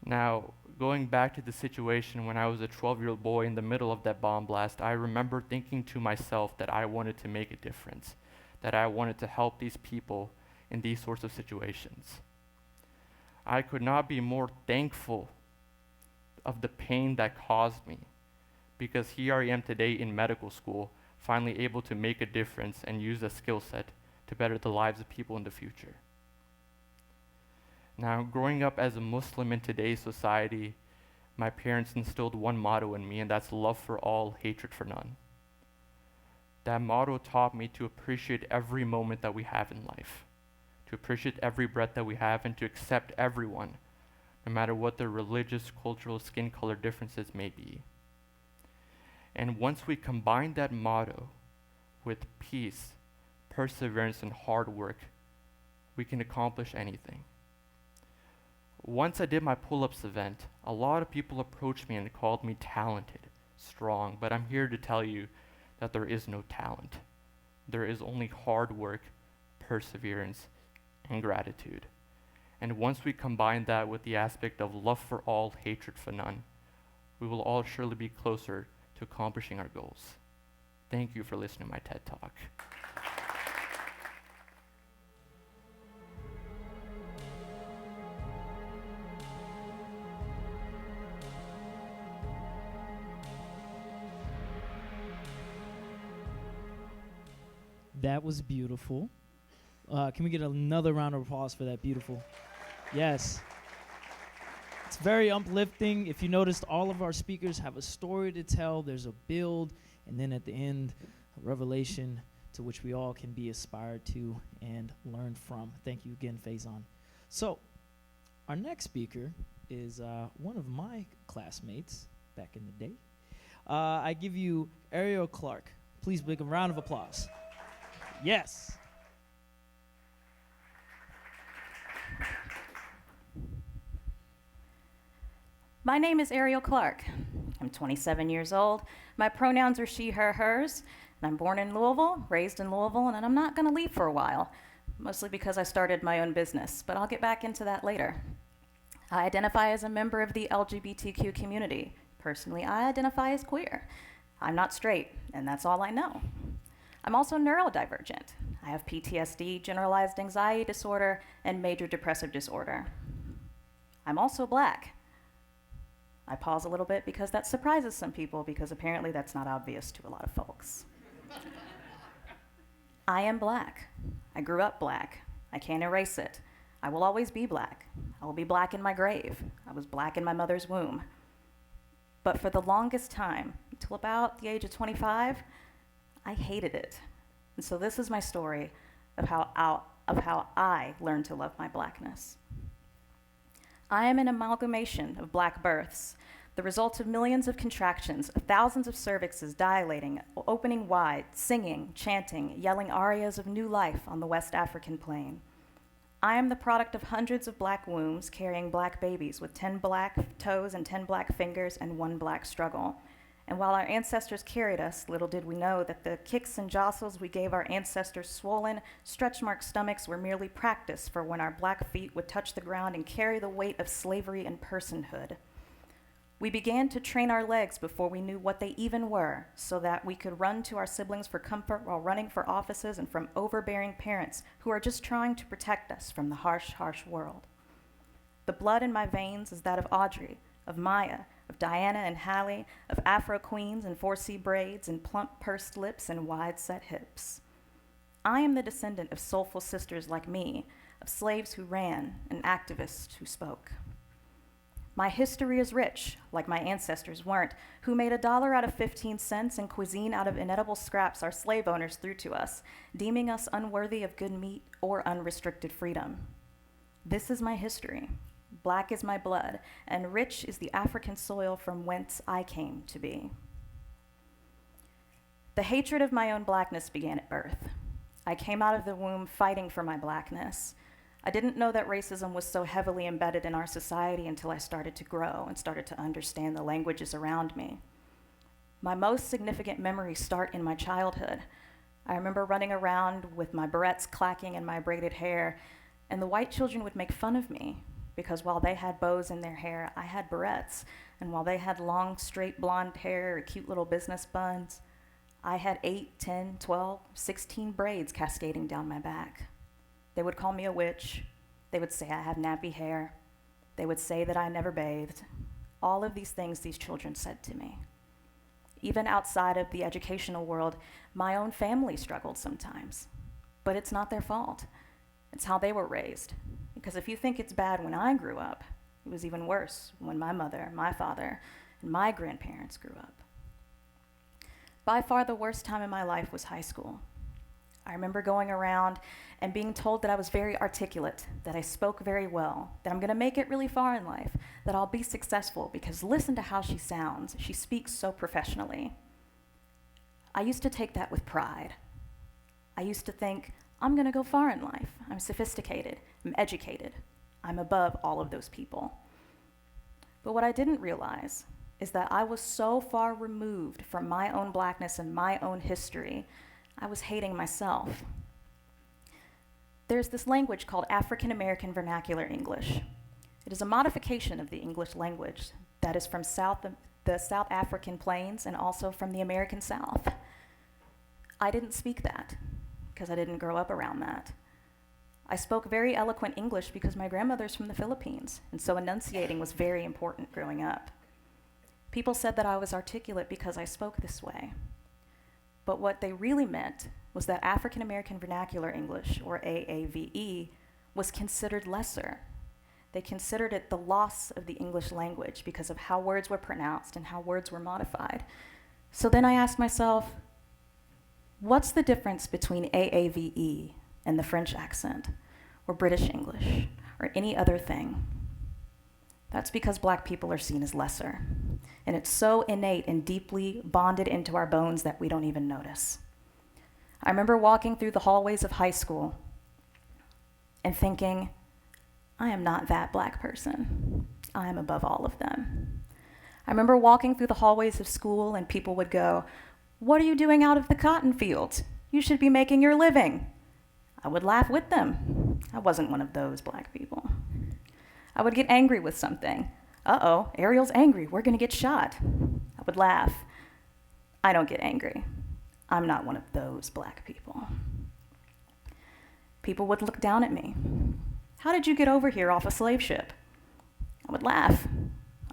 Now, going back to the situation when I was a 12-year-old boy in the middle of that bomb blast, I remember thinking to myself that I wanted to make a difference, that I wanted to help these people in these sorts of situations. I could not be more thankful of the pain that caused me, because here I am today in medical school, finally able to make a difference and use a skill set to better the lives of people in the future. Now, growing up as a Muslim in today's society, my parents instilled one motto in me, and that's love for all, hatred for none. That motto taught me to appreciate every moment that we have in life, to appreciate every breath that we have, and to accept everyone, no matter what their religious, cultural, skin color differences may be. And once we combine that motto with peace, perseverance, and hard work, we can accomplish anything. Once I did my pull-ups event, a lot of people approached me and called me talented, strong, but I'm here to tell you that there is no talent. There is only hard work, perseverance, and gratitude. And once we combine that with the aspect of love for all, hatred for none, we will all surely be closer to accomplishing our goals. Thank you for listening to my TED Talk. That was beautiful. Can we get another round of applause for that beautiful? Yes. It's very uplifting. If you noticed, all of our speakers have a story to tell. There's a build, and then at the end, a revelation to which we all can be inspired to and learn from. Thank you again, Faizan. So, our next speaker is one of my classmates back in the day. I give you Arielle Clark. Please give a round of applause. Yes. My name is Arielle Clark. I'm 27 years old. My pronouns are she, her, hers. And I'm born in Louisville, raised in Louisville, and I'm not going to leave for a while, mostly because I started my own business, but I'll get back into that later. I identify as a member of the LGBTQ community. Personally, I identify as queer. I'm not straight, and that's all I know. I'm also neurodivergent. I have PTSD, generalized anxiety disorder, and major depressive disorder. I'm also Black. I pause a little bit because that surprises some people, because apparently that's not obvious to a lot of folks. I am Black. I grew up Black. I can't erase it. I will always be Black. I will be Black in my grave. I was Black in my mother's womb. But for the longest time, until about the age of 25, I hated it. And so this is my story of how I learned to love my Blackness. I am an amalgamation of Black births, the result of millions of contractions, of thousands of cervixes dilating, opening wide, singing, chanting, yelling arias of new life on the West African plain. I am the product of hundreds of Black wombs carrying Black babies with 10 Black toes and 10 Black fingers and 1 Black struggle. And while our ancestors carried us, little did we know that the kicks and jostles we gave our ancestors' swollen, stretch-marked stomachs were merely practice for when our Black feet would touch the ground and carry the weight of slavery and personhood. We began to train our legs before we knew what they even were, so that we could run to our siblings for comfort while running for offices and from overbearing parents who are just trying to protect us from the harsh, harsh world. The blood in my veins is that of Audrey, of Maya, of Diana and Hallie, of Afro queens and 4C braids and plump pursed lips and wide-set hips. I am the descendant of soulful sisters like me, of slaves who ran and activists who spoke. My history is rich, like my ancestors weren't, who made $1 out of 15 cents and cuisine out of inedible scraps our slave owners threw to us, deeming us unworthy of good meat or unrestricted freedom. This is my history. Black is my blood, and rich is the African soil from whence I came to be. The hatred of my own blackness began at birth. I came out of the womb fighting for my blackness. I didn't know that racism was so heavily embedded in our society until I started to grow and started to understand the languages around me. My most significant memories start in my childhood. I remember running around with my barrettes clacking in my braided hair, and the white children would make fun of me because while they had bows in their hair, I had barrettes, and while they had long, straight blonde hair or cute little business buns, I had 8, 10, 12, 16 braids cascading down my back. They would call me a witch. They would say I have nappy hair. They would say that I never bathed. All of these things these children said to me. Even outside of the educational world, my own family struggled sometimes. But it's not their fault. It's how they were raised. Because if you think it's bad when I grew up, it was even worse when my mother, my father, and my grandparents grew up. By far the worst time in my life was high school. I remember going around and being told that I was very articulate, that I spoke very well, that I'm gonna make it really far in life, that I'll be successful because listen to how she sounds. She speaks so professionally. I used to take that with pride. I used to think, I'm gonna go far in life. I'm sophisticated, I'm educated, I'm above all of those people. But what I didn't realize is that I was so far removed from my own blackness and my own history, I was hating myself. There's this language called African American Vernacular English. It is a modification of the English language that is from the South African plains and also from the American South. I didn't speak that because I didn't grow up around that. I spoke very eloquent English because my grandmother's from the Philippines, and so enunciating was very important growing up. People said that I was articulate because I spoke this way. But what they really meant was that African American Vernacular English, or AAVE, was considered lesser. They considered it the loss of the English language because of how words were pronounced and how words were modified. So then I asked myself, what's the difference between AAVE and the French accent, or British English, or any other thing? That's because Black people are seen as lesser. And it's so innate and deeply bonded into our bones that we don't even notice. I remember walking through the hallways of high school and thinking, I am not that Black person. I am above all of them. I remember walking through the hallways of school and people would go, what are you doing out of the cotton fields? You should be making your living. I would laugh with them. I wasn't one of those Black people. I would get angry with something. Uh-oh, Arielle's angry, we're gonna get shot. I would laugh. I don't get angry. I'm not one of those Black people. People would look down at me. How did you get over here off a slave ship? I would laugh.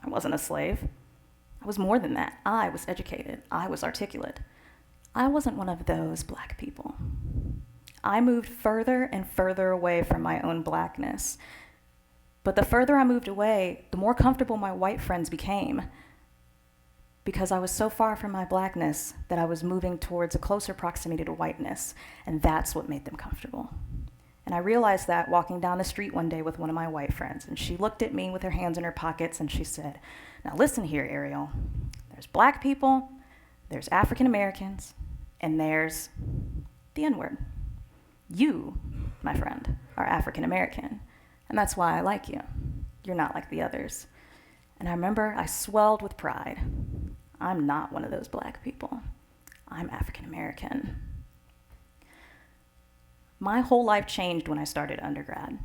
I wasn't a slave. I was more than that. I was educated. I was articulate. I wasn't one of those Black people. I moved further and further away from my own Blackness. But the further I moved away, the more comfortable my white friends became, because I was so far from my Blackness that I was moving towards a closer proximity to whiteness, and that's what made them comfortable. And I realized that walking down the street one day with one of my white friends, and she looked at me with her hands in her pockets and she said, now listen here, Arielle, there's Black people, there's African Americans, and there's the N-word. You, my friend, are African American. And that's why I like you. You're not like the others. And I remember I swelled with pride. I'm not one of those Black people. I'm African American. My whole life changed when I started undergrad.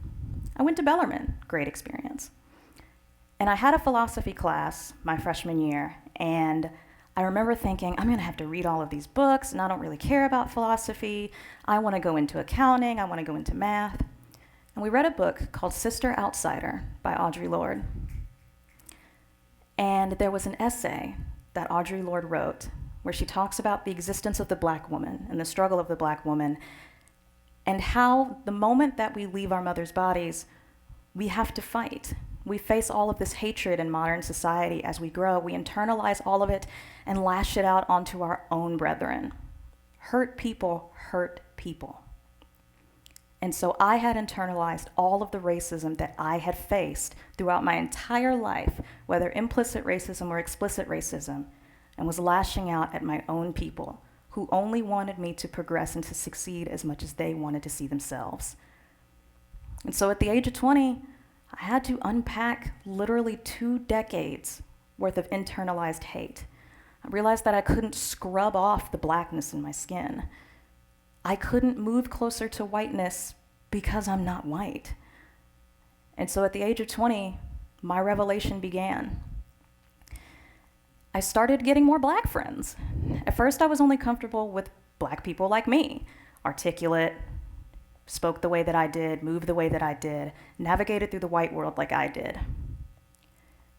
I went to Bellarmine, great experience. And I had a philosophy class my freshman year, and I remember thinking, I'm gonna have to read all of these books, and I don't really care about philosophy. I wanna go into accounting, I wanna go into math. And we read a book called Sister Outsider by Audre Lorde. And there was an essay that Audre Lorde wrote where she talks about the existence of the Black woman and the struggle of the Black woman, and how the moment that we leave our mother's bodies, we have to fight. We face all of this hatred in modern society as we grow. We internalize all of it and lash it out onto our own brethren. Hurt people hurt people. And so I had internalized all of the racism that I had faced throughout my entire life, whether implicit racism or explicit racism, and was lashing out at my own people who only wanted me to progress and to succeed as much as they wanted to see themselves. And so at the age of 20, I had to unpack literally 2 decades worth of internalized hate. I realized that I couldn't scrub off the blackness in my skin. I couldn't move closer to whiteness because I'm not white. And so at the age of 20, my revelation began. I started getting more Black friends. At first, I was only comfortable with Black people like me, articulate, spoke the way that I did, moved the way that I did, navigated through the white world like I did.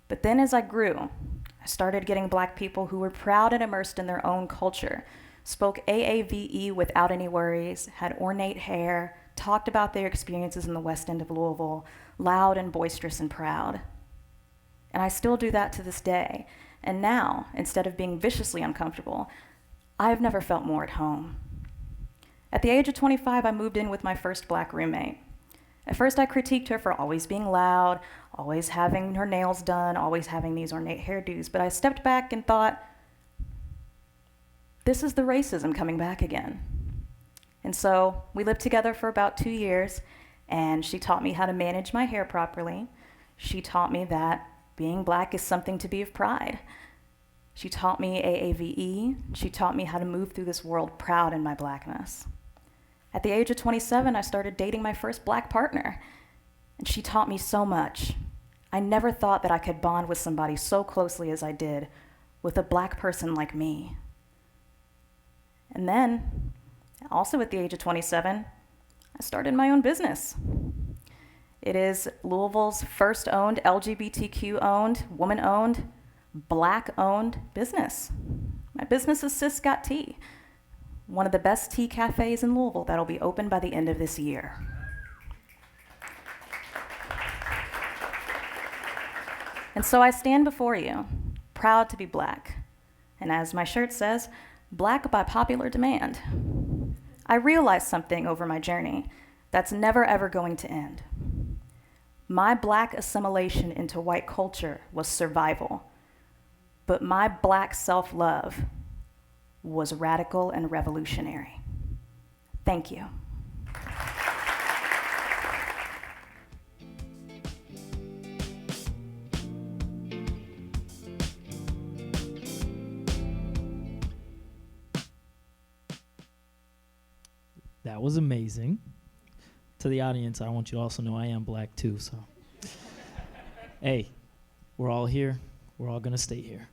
But then as I grew, I started getting Black people who were proud and immersed in their own culture, spoke AAVE without any worries, had ornate hair, talked about their experiences in the West End of Louisville, loud and boisterous and proud. And I still do that to this day. And now, instead of being viciously uncomfortable, I've never felt more at home. At the age of 25, I moved in with my first Black roommate. At first, I critiqued her for always being loud, always having her nails done, always having these ornate hairdos, but I stepped back and thought, this is the racism coming back again. And so we lived together for about 2 years, and she taught me how to manage my hair properly. She taught me that being Black is something to be of pride. She taught me AAVE. She taught me how to move through this world proud in my Blackness. At the age of 27, I started dating my first Black partner, and she taught me so much. I never thought that I could bond with somebody so closely as I did with a Black person like me. And then, also at the age of 27, I started my own business. It is Louisville's first owned, LGBTQ-owned, woman-owned, Black-owned business. My business is Sis Got Tea, one of the best tea cafes in Louisville that'll be open by the end of this year. And so I stand before you, proud to be Black. And as my shirt says, Black by popular demand. I realized something over my journey that's never ever going to end. My Black assimilation into white culture was survival, but my Black self-love was radical and revolutionary. Thank you. That was amazing. To the audience, I want you to also know I am Black too, so. Hey, we're all here. We're all gonna stay here.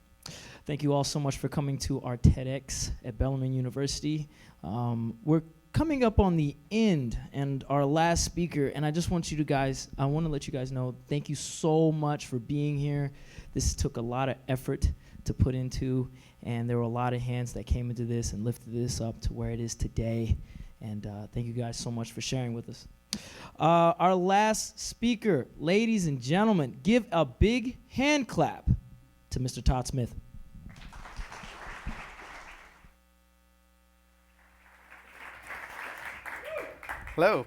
Thank you all so much for coming to our TEDx at Bellarmine University. We're coming up on the end and our last speaker, and I just want you to guys, I wanna let you guys know, thank you so much for being here. This took a lot of effort to put into, and there were a lot of hands that came into this and lifted this up to where it is today. And thank you guys so much for sharing with us. Our last speaker, ladies and gentlemen, give a big hand clap to Mr. Todd Smith. Hello.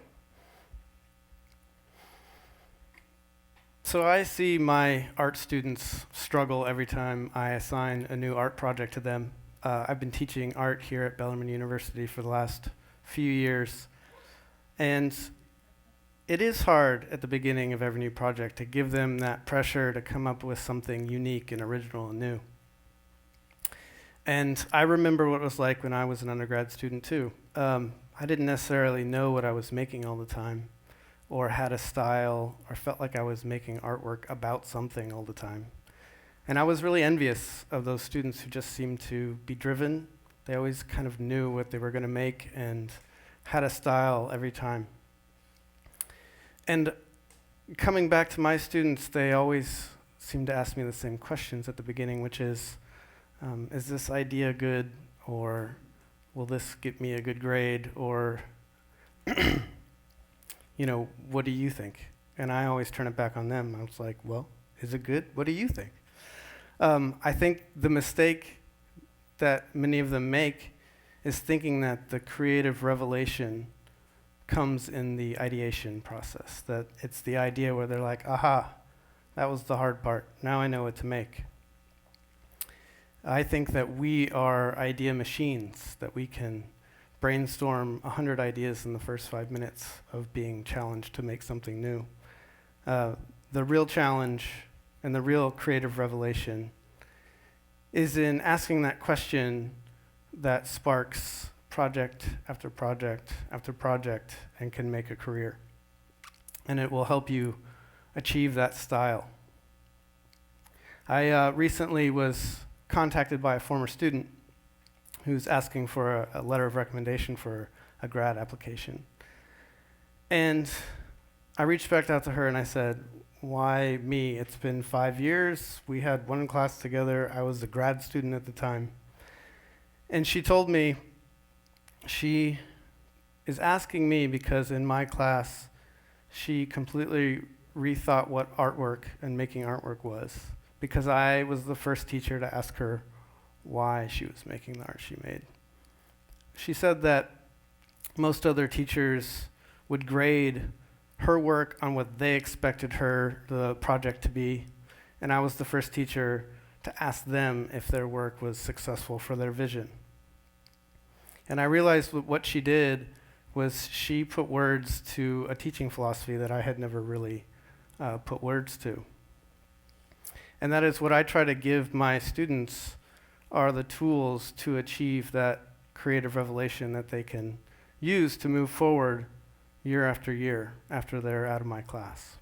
So I see my art students struggle every time I assign a new art project to them. I've been teaching art here at Bellarmine University for the last few years, and it is hard at the beginning of every new project to give them that pressure to come up with something unique and original and new. And I remember what it was like when I was an undergrad student too. I didn't necessarily know what I was making all the time. or had a style or felt like I was making artwork about something all the time. And I was really envious of those students who just seemed to be driven. They always kind of knew what they were going to make and had a style every time. And coming back to my students, they always seem to ask me the same questions at the beginning, which is this idea good, or will this get me a good grade, or what do you think? And I always turn it back on them. I was like, well, is it good? What do you think? I think the mistake that many of them make is thinking that the creative revelation comes in the ideation process, that it's the idea where they're like, aha, that was the hard part. Now I know what to make. I think that we are idea machines, that we can brainstorm 100 ideas in the first 5 minutes of being challenged to make something new. The real challenge and the real creative revelation is in asking that question that sparks project after project after project and can make a career. And it will help you achieve that style. I recently was contacted by a former student who's asking for a letter of recommendation for a grad application. And I reached back out to her and I said, why me? It's been 5 years. We had one class together. I was a grad student at the time. And she told me she is asking me because in my class, she completely rethought what artwork and making artwork was, because I was the first teacher to ask her why she was making the art she made. She said that most other teachers would grade her work on what they expected the project to be, and I was the first teacher to ask them if their work was successful for their vision. And I realized what she did was she put words to a teaching philosophy that I had never really put words to. And that is what I try to give my students are the tools to achieve that creative revelation that they can use to move forward year after year after they're out of my class.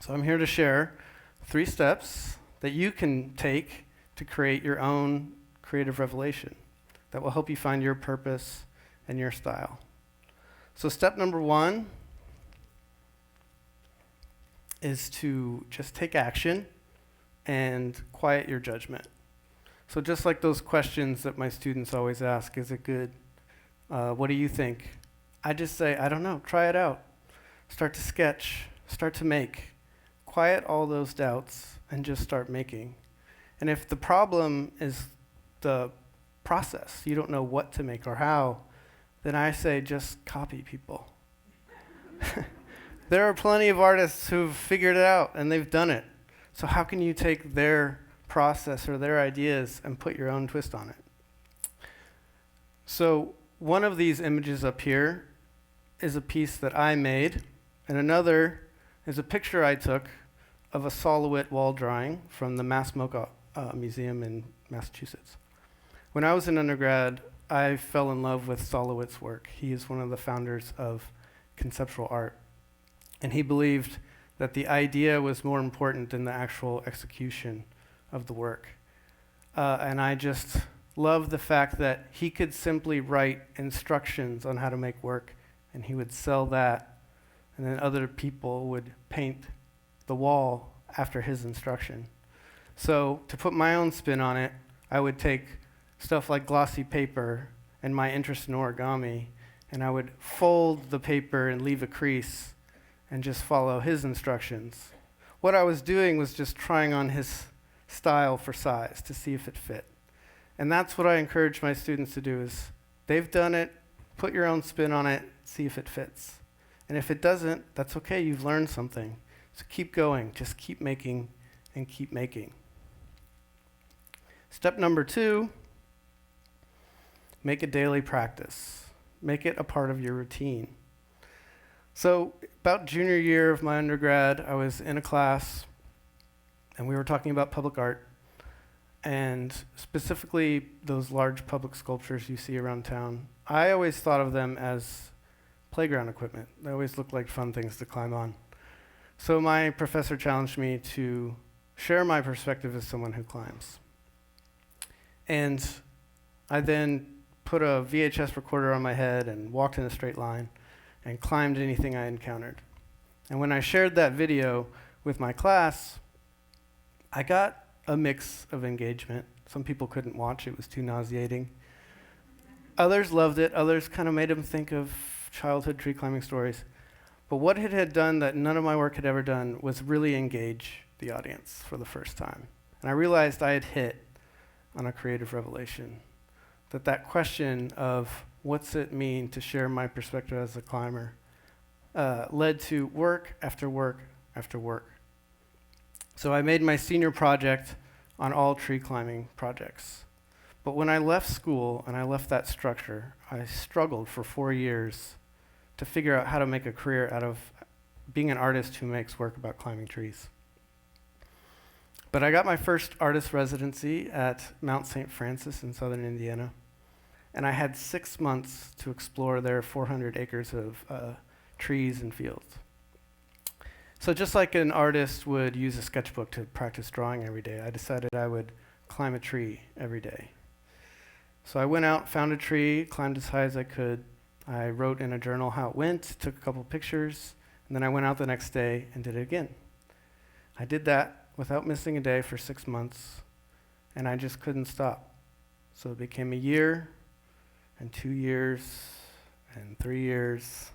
So I'm here to share 3 steps that you can take to create your own creative revelation that will help you find your purpose and your style. So step number 1 is to just take action and quiet your judgment. So just like those questions that my students always ask, is it good? What do you think? I just say, I don't know, try it out. Start to sketch, start to make. Quiet all those doubts and just start making. And if the problem is the process, you don't know what to make or how, then I say just copy people. There are plenty of artists who've figured it out and they've done it. So how can you take their process or their ideas and put your own twist on it? So one of these images up here is a piece that I made, and another is a picture I took of a Solowit wall drawing from the Mass MoCA Museum in Massachusetts. When I was in undergrad, I fell in love with Solowit's work. He is one of the founders of conceptual art, and he believed that the idea was more important than the actual execution of the work. And I just love the fact that he could simply write instructions on how to make work, and he would sell that, and then other people would paint the wall after his instruction. So to put my own spin on it, I would take stuff like glossy paper and my interest in origami, and I would fold the paper and leave a crease and just follow his instructions. What I was doing was just trying on his style for size to see if it fit. And that's what I encourage my students to do is, they've done it, put your own spin on it, see if it fits. And if it doesn't, that's okay, you've learned something. So keep going, just keep making and keep making. Step number 2, make a daily practice. Make it a part of your routine. So about junior year of my undergrad, I was in a class and we were talking about public art, and specifically those large public sculptures you see around town. I always thought of them as playground equipment. They always looked like fun things to climb on. So my professor challenged me to share my perspective as someone who climbs. And I then put a VHS recorder on my head and walked in a straight line and climbed anything I encountered. And when I shared that video with my class, I got a mix of engagement. Some people couldn't watch, it was too nauseating. Others loved it, others kind of made them think of childhood tree climbing stories. But what it had done that none of my work had ever done was really engage the audience for the first time. And I realized I had hit on a creative revelation. That question of what's it mean to share my perspective as a climber led to work after work after work. So I made my senior project on all tree climbing projects. But when I left school and I left that structure, I struggled for 4 years to figure out how to make a career out of being an artist who makes work about climbing trees. But I got my first artist residency at Mount St. Francis in southern Indiana, and I had 6 months to explore their 400 acres of trees and fields. So just like an artist would use a sketchbook to practice drawing every day, I decided I would climb a tree every day. So I went out, found a tree, climbed as high as I could. I wrote in a journal how it went, took a couple pictures, and then I went out the next day and did it again. I did that without missing a day for 6 months, and I just couldn't stop. So it became a year, and 2 years, and 3 years.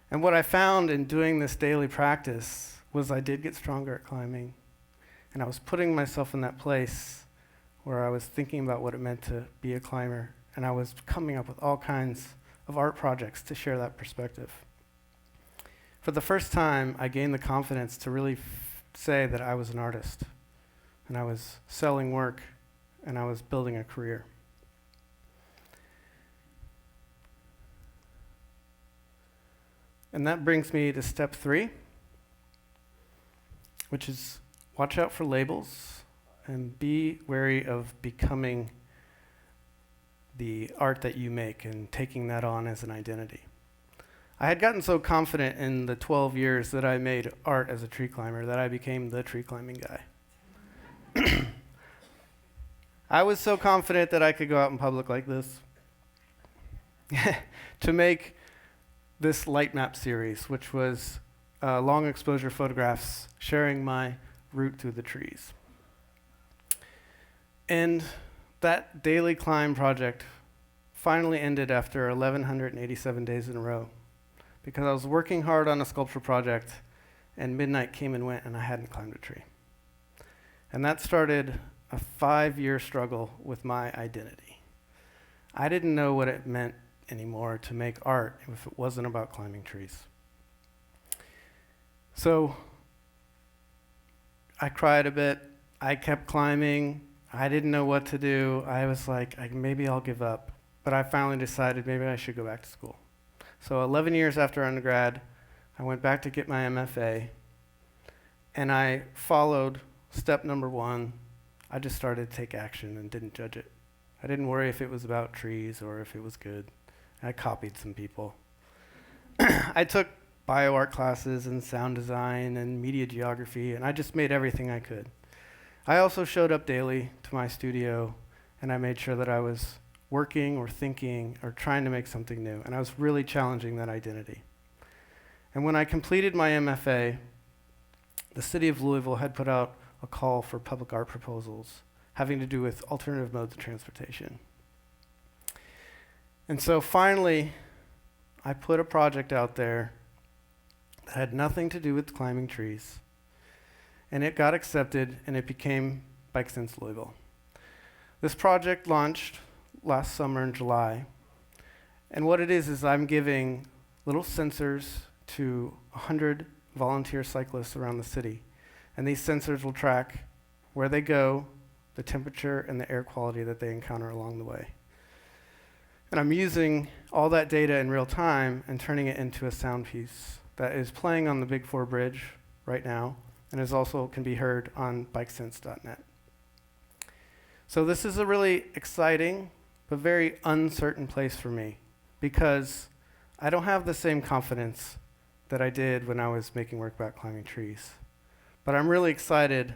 And what I found in doing this daily practice was I did get stronger at climbing, and I was putting myself in that place where I was thinking about what it meant to be a climber, and I was coming up with all kinds of art projects to share that perspective. For the first time, I gained the confidence to really say that I was an artist, and I was selling work, and I was building a career. And that brings me to step 3, which is watch out for labels and be wary of becoming the art that you make and taking that on as an identity. I had gotten so confident in the 12 years that I made art as a tree climber that I became the tree climbing guy. I was so confident that I could go out in public like this to make this light map series, which was long exposure photographs sharing my route through the trees. And that daily climb project finally ended after 1,187 days in a row because I was working hard on a sculpture project and midnight came and went and I hadn't climbed a tree. And that started a 5-year struggle with my identity. I didn't know what it meant anymore to make art if it wasn't about climbing trees. So I cried a bit. I kept climbing. I didn't know what to do. I was like, maybe I'll give up. But I finally decided maybe I should go back to school. So 11 years after undergrad, I went back to get my MFA, and I followed step number 1. I just started to take action and didn't judge it. I didn't worry if it was about trees or if it was good. I copied some people. I took bioart classes and sound design and media geography, and I just made everything I could. I also showed up daily to my studio, and I made sure that I was working or thinking or trying to make something new, and I was really challenging that identity. And when I completed my MFA, the city of Louisville had put out a call for public art proposals having to do with alternative modes of transportation. And so finally, I put a project out there that had nothing to do with climbing trees, and it got accepted, and it became Bike Sense Louisville. This project launched last summer in July, and what it is I'm giving little sensors to 100 volunteer cyclists around the city, and these sensors will track where they go, the temperature, and the air quality that they encounter along the way. And I'm using all that data in real time and turning it into a sound piece that is playing on the Big 4 Bridge right now, and is also can be heard on bikesense.net. So this is a really exciting but very uncertain place for me because I don't have the same confidence that I did when I was making work about climbing trees. But I'm really excited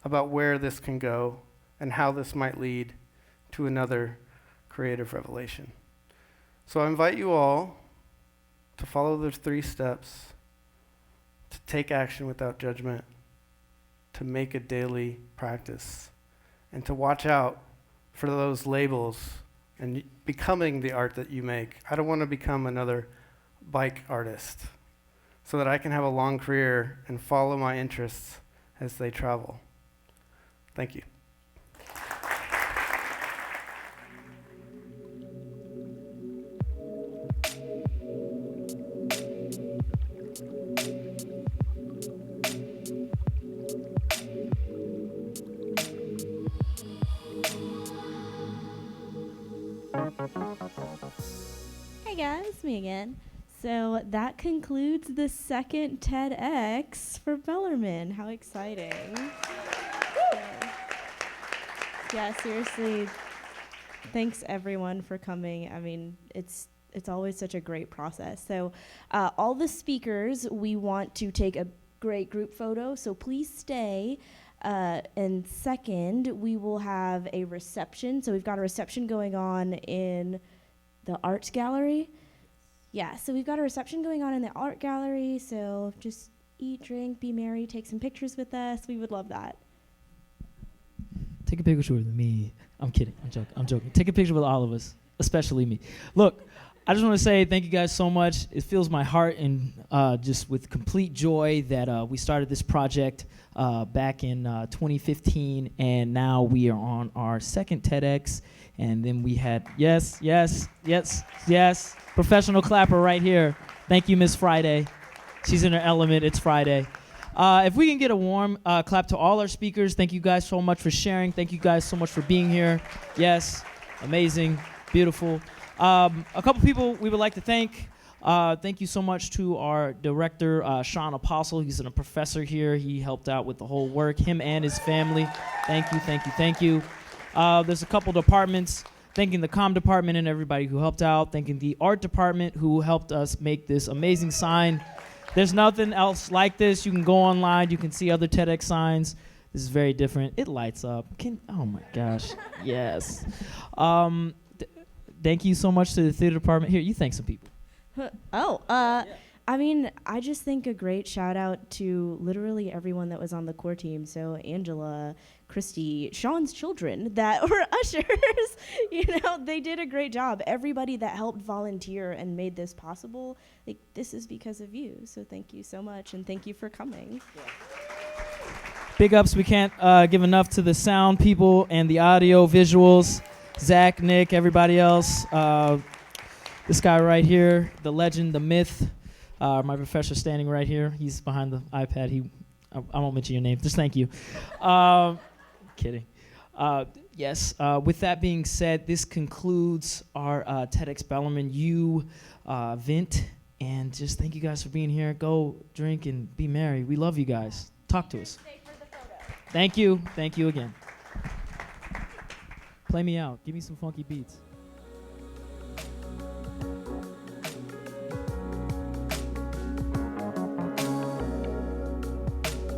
about where this can go and how this might lead to another creative revelation. So I invite you all to follow the 3 steps, to take action without judgment, to make a daily practice, and to watch out for those labels and becoming the art that you make. I don't want to become another bike artist, so that I can have a long career and follow my interests as they travel. Thank you. Hey guys, me again. So that concludes the second TEDx for Bellarmine. How exciting. Yeah, seriously, thanks everyone for coming. I mean, it's always such a great process. So all the speakers, we want to take a great group photo, so please stay. And second, we will have a reception. So we've got a reception going on in the art gallery. Yeah, so we've got a reception going on in the art gallery, so just eat, drink, be merry, take some pictures with us. We would love that. Take a picture with me. I'm kidding. I'm joking. Take a picture with all of us, especially me. Look, I just want to say thank you guys so much. It fills my heart and just with complete joy that we started this project back in 2015, and now we are on our second TEDx. And then we had, yes, professional clapper right here. Thank you, Miss Friday. She's in her element. It's Friday. If we can get a warm clap to all our speakers, thank you guys so much for sharing. Thank you guys so much for being here. Yes, amazing, beautiful. A couple people we would like to thank. Thank you so much to our director, Sean Apostle. He's a professor here. He helped out with the whole work, him and his family. Thank you. There's a couple departments, thanking the comm department and everybody who helped out, thanking the art department who helped us make this amazing sign. There's nothing else like this. You can go online. You can see other TEDx signs. This is very different. It lights up. Oh, my gosh. Yes. Thank you so much to the theater department. Here, you thank some people. I mean, I just think a great shout out to literally everyone that was on the core team. So Angela, Christy, Sean's children that were ushers, they did a great job. Everybody that helped volunteer and made this possible, this is because of you. So thank you so much, and thank you for coming. Yeah. Big ups. We can't give enough to the sound people and the audio visuals. Zach, Nick, everybody else. This guy right here, the legend, the myth. My professor standing right here. He's behind the iPad. I won't mention your name. Just thank you. Kidding. Yes. With that being said, this concludes our TEDxBellarmineU event. And just thank you guys for being here. Go drink and be merry. We love you guys. Talk to us. Thank you. Thank you again. Play me out. Give me some funky beats.